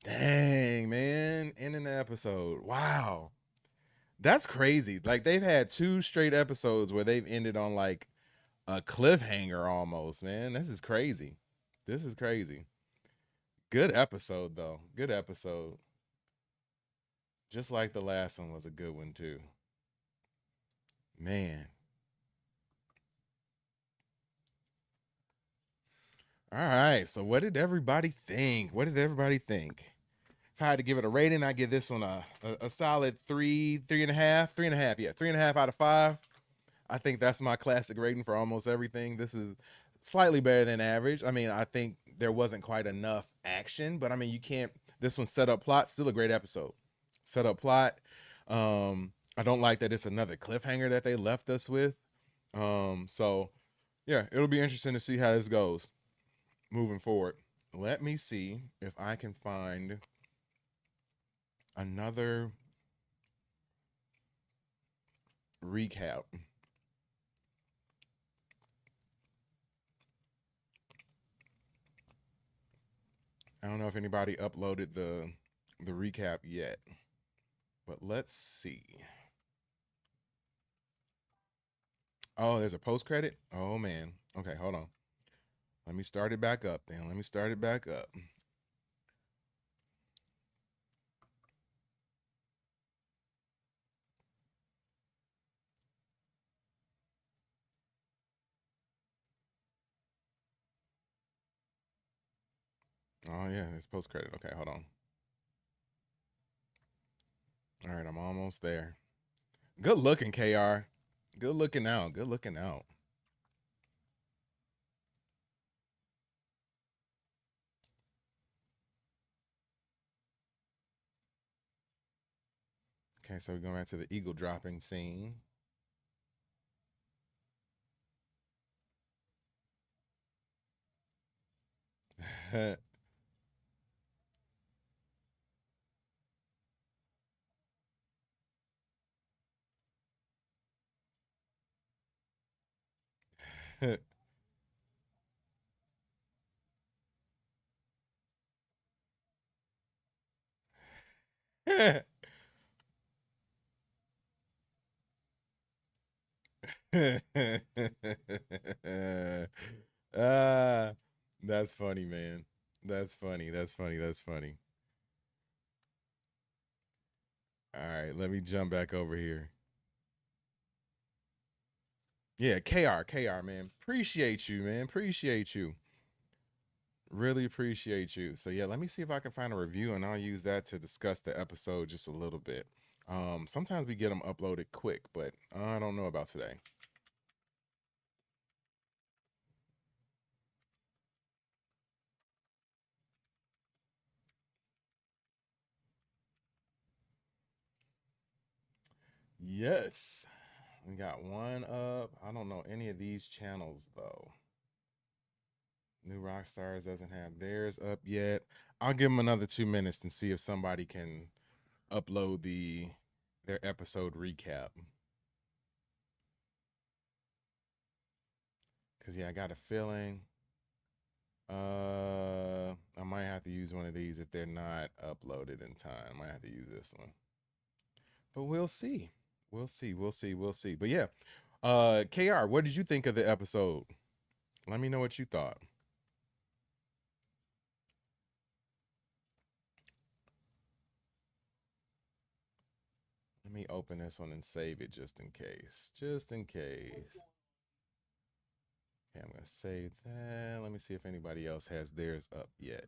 Dang, man. Ending the episode. Wow. That's crazy. Like they've had 2 straight episodes where they've ended on like a cliffhanger almost, man. This is crazy. This is crazy. Good episode though. Good episode. Just like the last one was a good one too. Man. All right. So what did everybody think? What did everybody think? If I had to give it a rating, I give this one a solid 3.5. 3.5. Yeah, 3.5 out of 5. I think that's my classic rating for almost everything. This is slightly better than average. I mean, I think there wasn't quite enough action, but I mean, you can't. This one set up plot, still a great episode. Set up plot. I don't like that it's another cliffhanger that they left us with. So yeah, it'll be interesting to see how this goes moving forward. Let me see if I can find another recap. I don't know if anybody uploaded the recap yet, but let's see. Oh, there's a post credit. Oh man. Okay, hold on. Let me start it back up then. Let me start it back up. Oh yeah, there's post credit. Okay, hold on. All right, I'm almost there. Good looking, KR. Good looking out. Good looking out. Okay, so we're going back to the eagle dropping scene. Ah, that's funny, man. That's funny. That's funny. That's funny. All right, let me jump back over here. Yeah, KR, man. Appreciate you, man. Appreciate you. Really appreciate you. So yeah, let me see if I can find a review and I'll use that to discuss the episode just a little bit. Sometimes we get them uploaded quick, but I don't know about today. Yes. We got one up. I don't know any of these channels though. New Rockstars doesn't have theirs up yet. I'll give them another 2 minutes and see if somebody can upload their episode recap. Cause yeah, I got a feeling I might have to use one of these if they're not uploaded in time. I might have to use this one. But we'll see. We'll see. We'll see. We'll see. But yeah. KR, what did you think of the episode? Let me know what you thought. Let me open this one and save it just in case. Just in case. Okay, I'm going to save that. Let me see if anybody else has theirs up yet.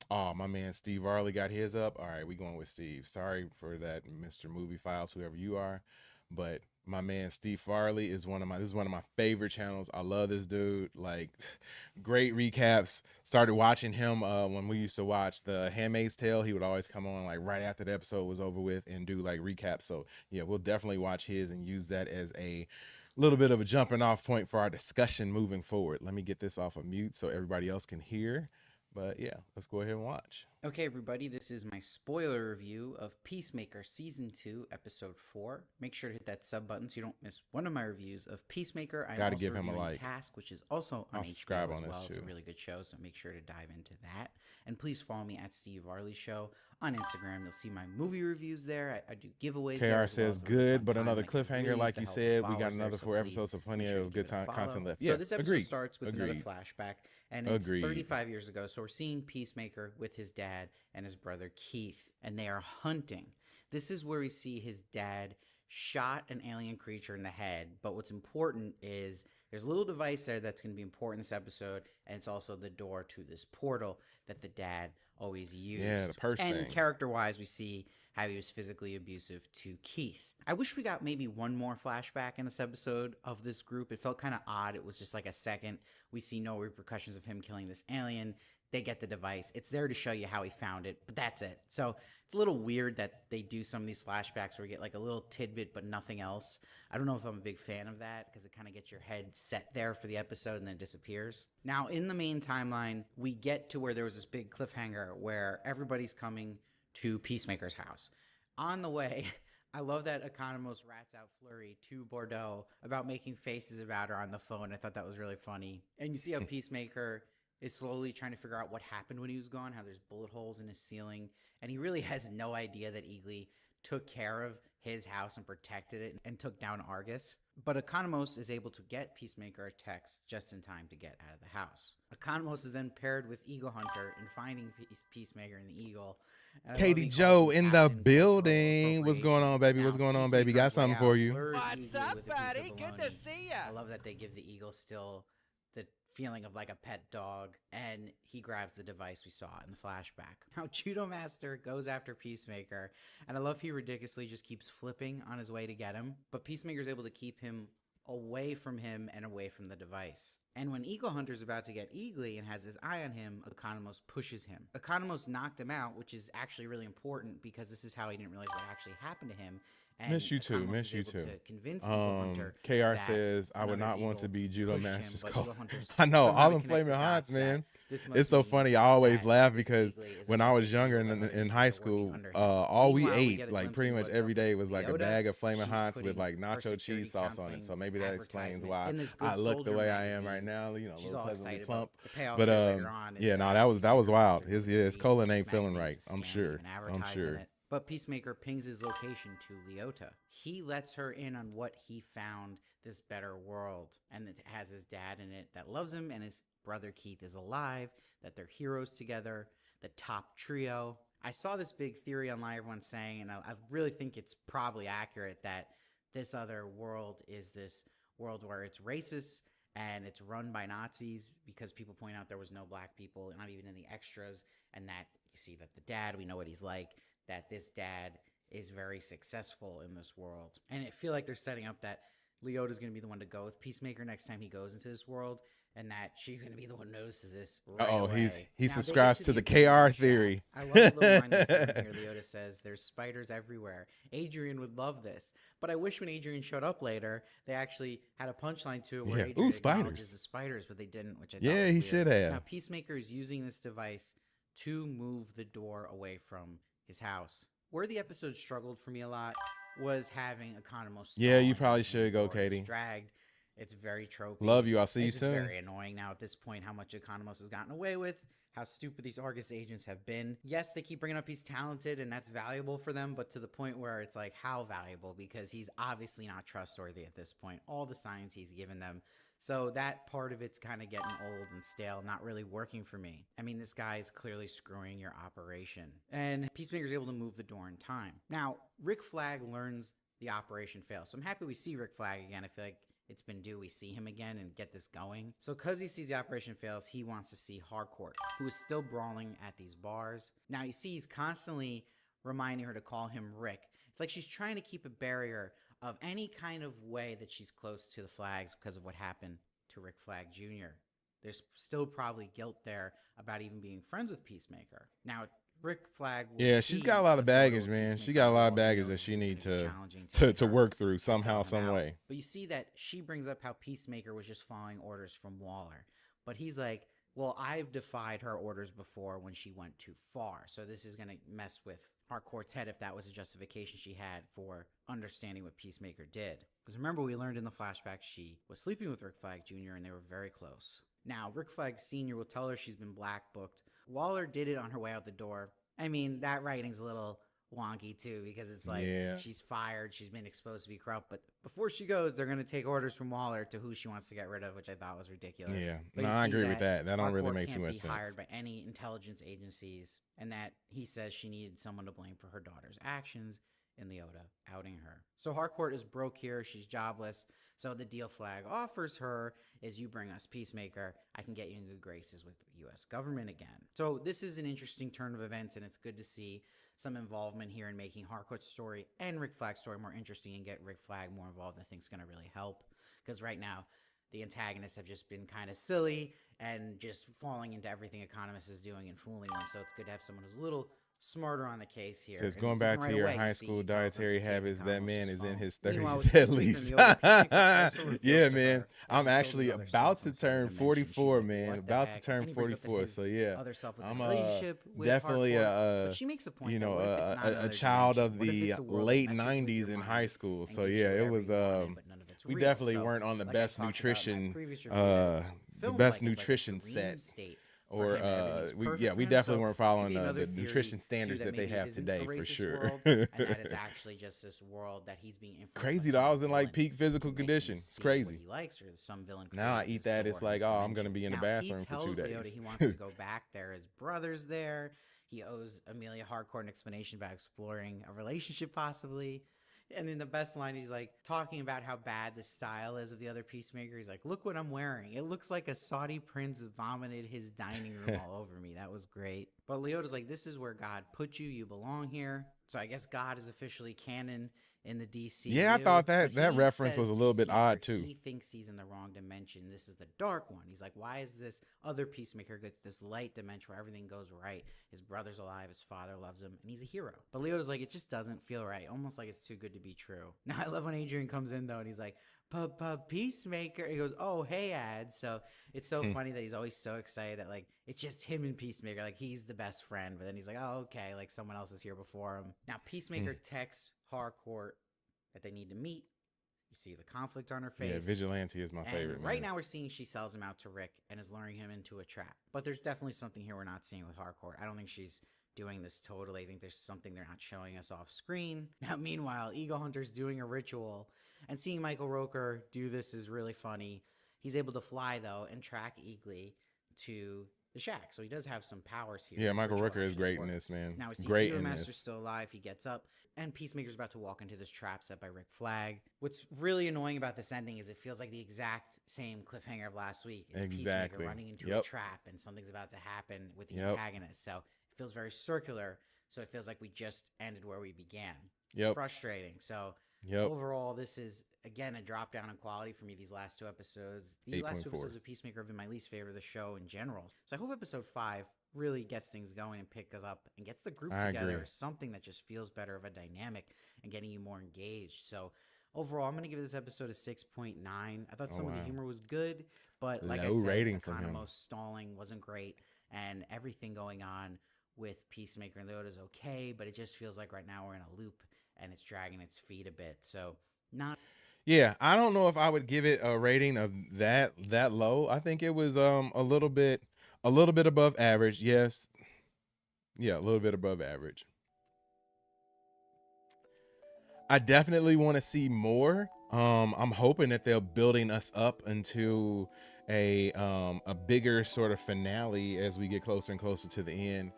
Oh, my man Steve Varley got his up. All right, we going with Steve. Sorry for that, Mr. Movie Files, whoever you are. But my man Steve Farley is this is one of my favorite channels. I love this dude. Like, great recaps. Started watching him when we used to watch The Handmaid's Tale. He would always come on like right after the episode was over with and do like recaps. So yeah, we'll definitely watch his and use that as a little bit of a jumping off point for our discussion moving forward. Let me get this off of mute so everybody else can hear. But yeah, let's go ahead and watch. Okay, everybody, this is my spoiler review of Peacemaker Season 2, Episode 4. Make sure to hit that sub button so you don't miss one of my reviews of Peacemaker. I'm Gotta also give him a reviewing like. Task, which is also on I'll HBO subscribe as on this well. It's too. a really good show, so make sure to dive into that. And please follow me at Steve Varley Show on Instagram. You'll see my movie reviews there. I do giveaways there KR as well. says It's a really good, fun but time. another I give cliffhanger, reviews like to you help said. We got followers there, another so 4 please episodes, so plenty make sure of to good give it a follow. content left. So Yeah, this episode starts with another flashback, and it's 35 years ago. So we're seeing Peacemaker with his dad and his brother Keith, and they are hunting. This is where we see his dad shot an alien creature in the head, but what's important is there's a little device there that's going to be important in this episode, and it's also the door to this portal that the dad always used. Yeah, the purse and thing. Character-wise, we see how he was physically abusive to Keith. I wish we got maybe one more flashback in this episode of this group. It felt kind of odd. It was just like a second. We see no repercussions of him killing this alien. They get the device. It's there to show you how he found it, but that's it. So it's a little weird that they do some of these flashbacks where we get like a little tidbit but nothing else. I don't know if I'm a big fan of that because it kind of gets your head set there for the episode and then disappears. Now, in the main timeline, we get to where there was this big cliffhanger where everybody's coming to Peacemaker's house. On the way, I love that Economos rats out Flurry to Bordeaux about making faces about her on the phone. I thought that was really funny. And you see how Peacemaker is slowly trying to figure out what happened when he was gone, how there's bullet holes in his ceiling, and he really has no idea that Eagly took care of his house and protected it and took down Argus. But Economos is able to get Peacemaker a text just in time to get out of the house. Economos is then paired with Eagle Hunter in finding Peacemaker and the Eagle. Katie Joe in the building. What's going on, baby? What's going on, baby? Got something for you. What's up, buddy? Good to see ya. I love that they give the Eagle still the feeling of like a pet dog, and he grabs the device we saw in the flashback. Now Judo Master goes after Peacemaker, and I love he ridiculously just keeps flipping on his way to get him, but Peacemaker's able to keep him away from him and away from the device. And when Eagle Hunter's about to get Eagly and has his eye on him, Economos pushes him. Economos knocked him out, which is actually really important because this is how he didn't realize what actually happened to him. And Miss you the too. Commonwealth Miss is you able too. to convince Eagle Hunter KR that says, I would another not want to eagle be Judo pushed him, Master's but call. Eagle Hunter's I know, somehow all to them connect flaming the hots, dots that man. this must It's so mean funny. I always that laugh this because eagle is when I another was younger eagle and that in other high eagles are working school, under him. all we Meanwhile, we ate, get a like glimpse pretty of much what's every up day with was like a Leota. bag of flaming She's hots with putting like her nacho security cheese sauce on it. counseling So maybe that explains advertisement why in this I Good look the Soldier way I am magazine. right now, you know, a She's little all pleasantly excited, plump. but the payoff But here later on is yeah, no, that that was Peacemaker wild. Hunter His agrees colon this ain't feeling right. magazine's a I'm scam, sure. even I'm advertising sure. it. But Peacemaker pings his location to Leota. He lets her in on what he found, this better world, and it has his dad in it that loves him, and his brother Keith is alive, that they're heroes together, the top trio. I saw this big theory online, everyone saying, and I really think it's probably accurate, that this other world is this world where it's racist and it's run by Nazis because people point out there was no black people, not even in the extras, and that you see that the dad, we know what he's like, that this dad is very successful in this world. And I feel like they're setting up that Leota's going to be the one to go with Peacemaker next time he goes into this world, and that she's going to be the one who notices this right away. He Now, subscribes they to get the the KR shot. theory. I love the little line at the front here. Leota says, "There's spiders everywhere." Adrian would love this, but I wish when Adrian showed up later, they actually had a punchline to it where Yeah. Adrian Ooh, spiders. acknowledges the spiders, but they didn't, which I thought Yeah, was he weird. should have. Now, Peacemaker is using this device to move the door away from his house. Where the episode struggled for me a lot was having Economos. Yeah, you stalling probably and should the go, door gets Katie. Dragged. It's very tropey. Love you. I'll see you It's soon. very annoying now at this point how much Economos has gotten away with, how stupid these Argus agents have been. Yes, they keep bringing up he's talented and that's valuable for them, but to the point where it's like, how valuable? Because he's obviously not trustworthy at this point. All the signs he's given them. So that part of it's kind of getting old and stale, not really working for me. I mean, this guy is clearly screwing your operation. And Peacemaker's able to move the door in time. Now, Rick Flag learns the operation fails. So I'm happy we see Rick Flag again. I feel like it's been due we see him again and get this going. So because he sees the operation fails, he wants to see Harcourt, who is still brawling at these bars. Now you see he's constantly reminding her to call him Rick. It's like she's trying to keep a barrier of any kind of way that she's close to the Flags because of what happened to Rick Flag Jr. There's still probably guilt there about even being friends with Peacemaker. Now, Rick Flag will Yeah, she's got a lot of baggage, man. She got a lot of baggage that she need to work through somehow, some way. But you see that she brings up how Peacemaker was just following orders from Waller. But he's like, well, I've defied her orders before when she went too far. So this is going to mess with Harcourt's head if that was a justification she had for understanding what Peacemaker did. Because remember, we learned in the flashback she was sleeping with Rick Flag Jr. and they were very close. Now, Rick Flag Sr. will tell her she's been black booked. Waller did it on her way out the door. I mean, that writing's a little wonky too, because it's like she's fired, she's been exposed to be corrupt, but before she goes, they're going to take orders from Waller to who she wants to get rid of, which I thought was ridiculous. Yeah, But no, you I see agree with that. That don't really Harcourt make too can't much be sense. hired by any intelligence agencies, and that he says she needed someone to blame for her daughter's actions in Leota outing her. So Harcourt is broke here, she's jobless, so the deal Flag offers her is, you bring us Peacemaker, I can get you in good graces with the U.S. government again. So this is an interesting turn of events, and it's good to see some involvement here in making Harcourt's story and Rick Flag's story more interesting and get Rick Flag more involved. I think it's going to really help, because right now the antagonists have just been kind of silly and just falling into everything Economist is doing and fooling them. So it's good to have someone who's a little smarter on the case here. Says And going even back right to your away, you high see school he tells them dietary to take habits, that man is in phone. his Meanwhile, 30s with at Peacemaker in least. the other, Peacemaker also reveals Yeah, to man. her that I'm he killed actually his other about self to in some turn dimension. She's 44, like, man. what the About to heck? turn And he brings up that 44. his So yeah, other self was in I'm a relationship with definitely Harcourt, but she makes a point you that know, what if it's not a another child dimension? of What if the it's a world that late messes with 90s your in mind high school. and So gives you yeah, it whatever was you wanted, but none of it's we real? definitely So, weren't on the like I best talked about in my nutrition previous review, that it's filmed best like it's like a nutrition dream set. state Or for him, and everything's we perfect for we him. definitely So weren't this could following be the another theory, nutrition too, standards that they maybe it have isn't today a for racist sure. world, and that it's actually just this world that he's being influenced by Crazy though, I some was in like villain peak physical to make him condition. It's see crazy. what he likes, or some villain Now I created eat this that, door it's in like, this oh, I'm dimension. gonna be in the Now, bathroom he for 2 tells days. Leota he wants to go back there. His brother's there. He owes Amelia Harcourt an explanation about exploring a relationship possibly. And then the best line, he's like talking about how bad the style is of the other Peacemaker. He's like, look what I'm wearing. It looks like a Saudi prince vomited his dining room all over me. That was great. But Leota's like, this is where God put you. You belong here. So I guess God is officially canon in the DC. Yeah, I thought that reference was a little bit odd too. He thinks he's in the wrong dimension. This is the dark one. He's like, why is this other Peacemaker get this light dimension where everything goes right? His brother's alive, his father loves him, and he's a hero. But Leota's like, it just doesn't feel right. Almost like it's too good to be true. Now I love when Adrian comes in though, and he's like, Peacemaker. He goes, oh hey Ad. So it's so funny that he's always so excited that like it's just him and Peacemaker. Like he's the best friend, but then he's like, oh okay, like someone else is here before him. Now Peacemaker texts Harcourt that they need to meet. You see the conflict on her face. Yeah, Vigilante is my favorite. Right now we're seeing she sells him out to Rick and is luring him into a trap. But there's definitely something here we're not seeing with Harcourt. I don't think she's doing this totally. I think there's something they're not showing us off screen. Now, meanwhile, Eagle Hunter's doing a ritual, and seeing Michael Rooker do this is really funny. He's able to fly, though, and track Eagly to the shack. So he does have some powers here. Yeah, Michael Rooker is great in this, man. Now we see great Hero in Master's this. still alive. He gets up, and Peacemaker's about to walk into this trap set by Rick Flag. What's really annoying about this ending is it feels like the exact same cliffhanger of last week. It's Peacemaker running into a trap, and something's about to happen with the antagonist. So it feels very circular. So it feels like we just ended where we began. Frustrating. So overall, this is, again, a drop down in quality for me these last two episodes. These last two episodes of Peacemaker have been my least favorite of the show in general. So I hope episode 5 really gets things going and picks us up and gets the group together. Something that just feels better of a dynamic and getting you more engaged. So overall, I'm going to give this episode a 6.9. I thought some of the humor was good, but like I said, rating from him. Economos stalling wasn't great, and everything going on with Peacemaker and Leota is okay, but it just feels like right now we're in a loop and it's dragging its feet a bit. So not. Yeah, I don't know if I would give it a rating of that low. I think it was a little bit above average. Yes. Yeah, a little bit above average. I definitely want to see more. I'm hoping that they're building us up into a bigger sort of finale as we get closer and closer to the end.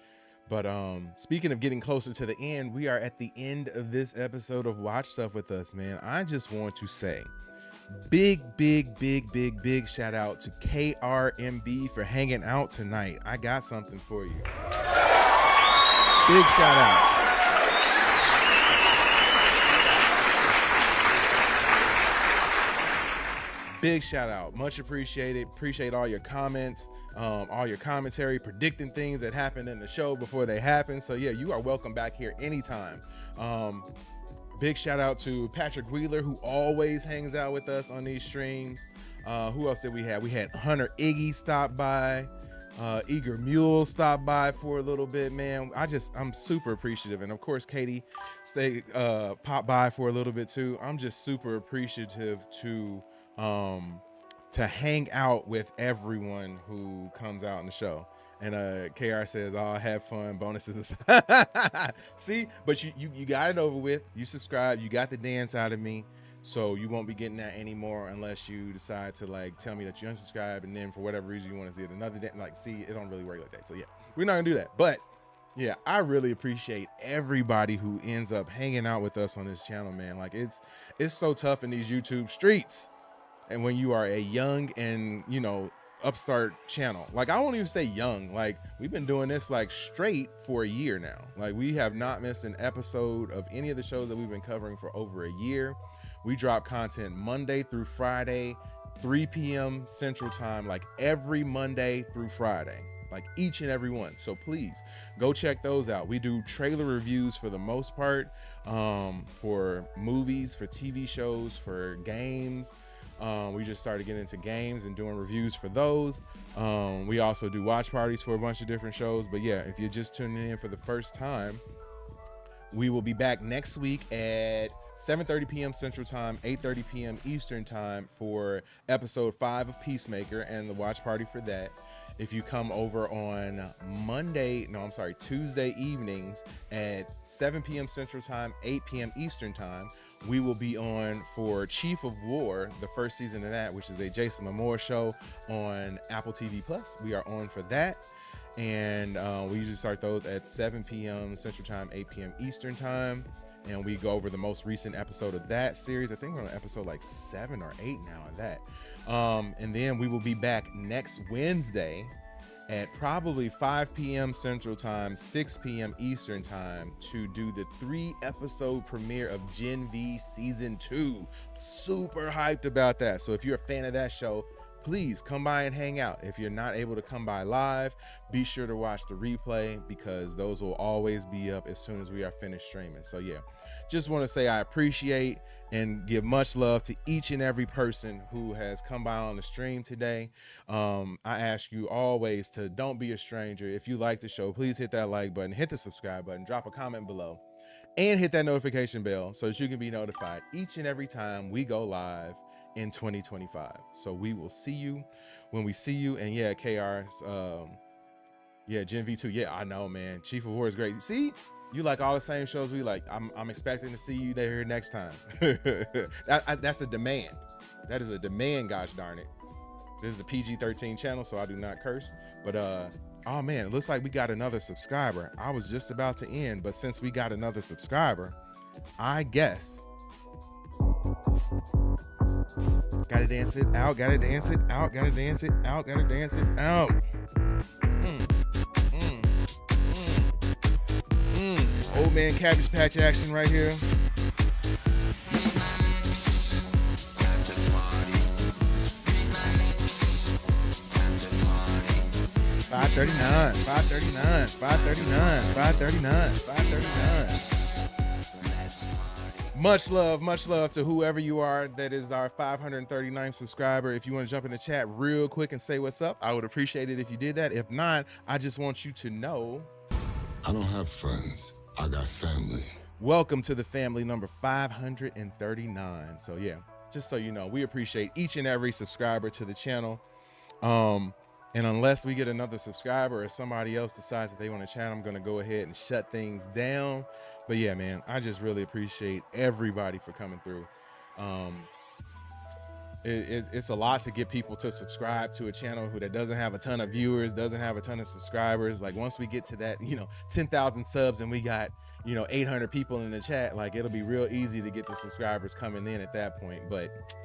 But speaking of getting closer to the end, we are at the end of this episode of Watch Stuff With Us, man. I just want to say big shout out to KRMB for hanging out tonight. I got something for you. Big shout out. Big shout out. Much appreciated. Appreciate all your comments, all your commentary, predicting things that happened in the show before they happen. So yeah, you are welcome back here anytime. Big shout out to Patrick Wheeler, who always hangs out with us on these streams. Who else did we have? We had Hunter Iggy stop by. Eager Mule stopped by for a little bit, man. I'm super appreciative. And of course, Katie popped by for a little bit too. I'm just super appreciative to hang out with everyone who comes out in the show. And KR says, oh, have fun, bonuses. See, but you got it over with. You subscribe, you got the dance out of me. So you won't be getting that anymore unless you decide to like tell me that you unsubscribe, and then for whatever reason you want to see it another day. Like, see, it don't really work like that. So yeah, we're not gonna do that. But yeah, I really appreciate everybody who ends up hanging out with us on this channel, man. Like it's so tough in these YouTube streets. And when you are a young and, upstart channel, like I won't even say young, like we've been doing this like straight for a year now. Like we have not missed an episode of any of the shows that we've been covering for over a year. We drop content Monday through Friday, 3 p.m. Central Time, like every Monday through Friday, like each and every one. So please go check those out. We do trailer reviews for the most part, for movies, for TV shows, for games. We just started getting into games and doing reviews for those. We also do watch parties for a bunch of different shows. But yeah, if you're just tuning in for the first time, we will be back next week at 7:30 p.m. Central Time, 8:30 p.m. Eastern Time for episode 5 of Peacemaker and the watch party for that. If you come over on Tuesday evenings at 7 p.m. Central Time, 8 p.m. Eastern Time, we will be on for Chief of War, the first season of that, which is a Jason Momoa show on Apple TV+. We are on for that. And we usually start those at 7 p.m. Central Time, 8 p.m. Eastern Time. And we go over the most recent episode of that series. I think we're on episode like 7 or 8 now of that. And then we will be back next Wednesday at probably 5 p.m. Central Time, 6 p.m. Eastern Time to do the 3-episode premiere of Gen V Season 2. Super hyped about that. So if you're a fan of that show, please come by and hang out. If you're not able to come by live, be sure to watch the replay because those will always be up as soon as we are finished streaming. So yeah, just want to say I appreciate and give much love to each and every person who has come by on the stream today. I ask you always to don't be a stranger. If you like the show, please hit that like button, hit the subscribe button, drop a comment below, and hit that notification bell so that you can be notified each and every time we go live in 2025. So we will see you when we see you. And yeah, KR's yeah, Gen V2. Yeah, I know, man. Chief of War is great. See, you like all the same shows we like. I'm expecting to see you there next time. That's a demand. That is a demand, gosh darn it. This is a PG-13 channel, so I do not curse. But oh man, it looks like we got another subscriber. I was just about to end, but since we got another subscriber, I guess gotta dance it out, gotta dance it out, gotta dance it out, gotta dance it out. Old man Cabbage Patch action right here. 539, 539, 539, 539, 539. Much love to whoever you are that is our 539th subscriber. If you want to jump in the chat real quick and say what's up, I would appreciate it if you did that. If not, I just want you to know I don't have friends. I got family. Welcome to the family number 539. So yeah, just so you know, we appreciate each and every subscriber to the channel. And unless we get another subscriber or somebody else decides that they want to chat, I'm going to go ahead and shut things down. But yeah, man, I just really appreciate everybody for coming through. It's a lot to get people to subscribe to a channel that doesn't have a ton of viewers, doesn't have a ton of subscribers. Like once we get to that, 10,000 subs and we got, 800 people in the chat, like it'll be real easy to get the subscribers coming in at that point. But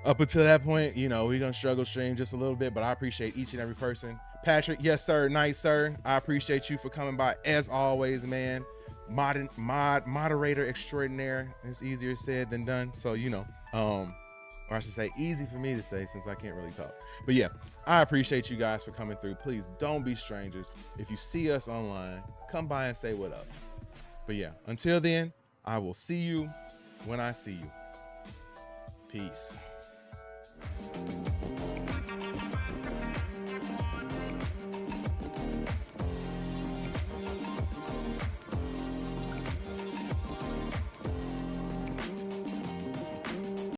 up until that point, we're gonna struggle stream just a little bit, but I appreciate each and every person. Patrick, yes sir, nice sir. I appreciate you for coming by as always, man. Moderator extraordinaire. It's easier said than done. So or I should say easy for me to say since I can't really talk. But yeah, I appreciate you guys for coming through. Please don't be strangers. If you see us online, come by and say what up. But yeah, until then, I will see you when I see you. Peace.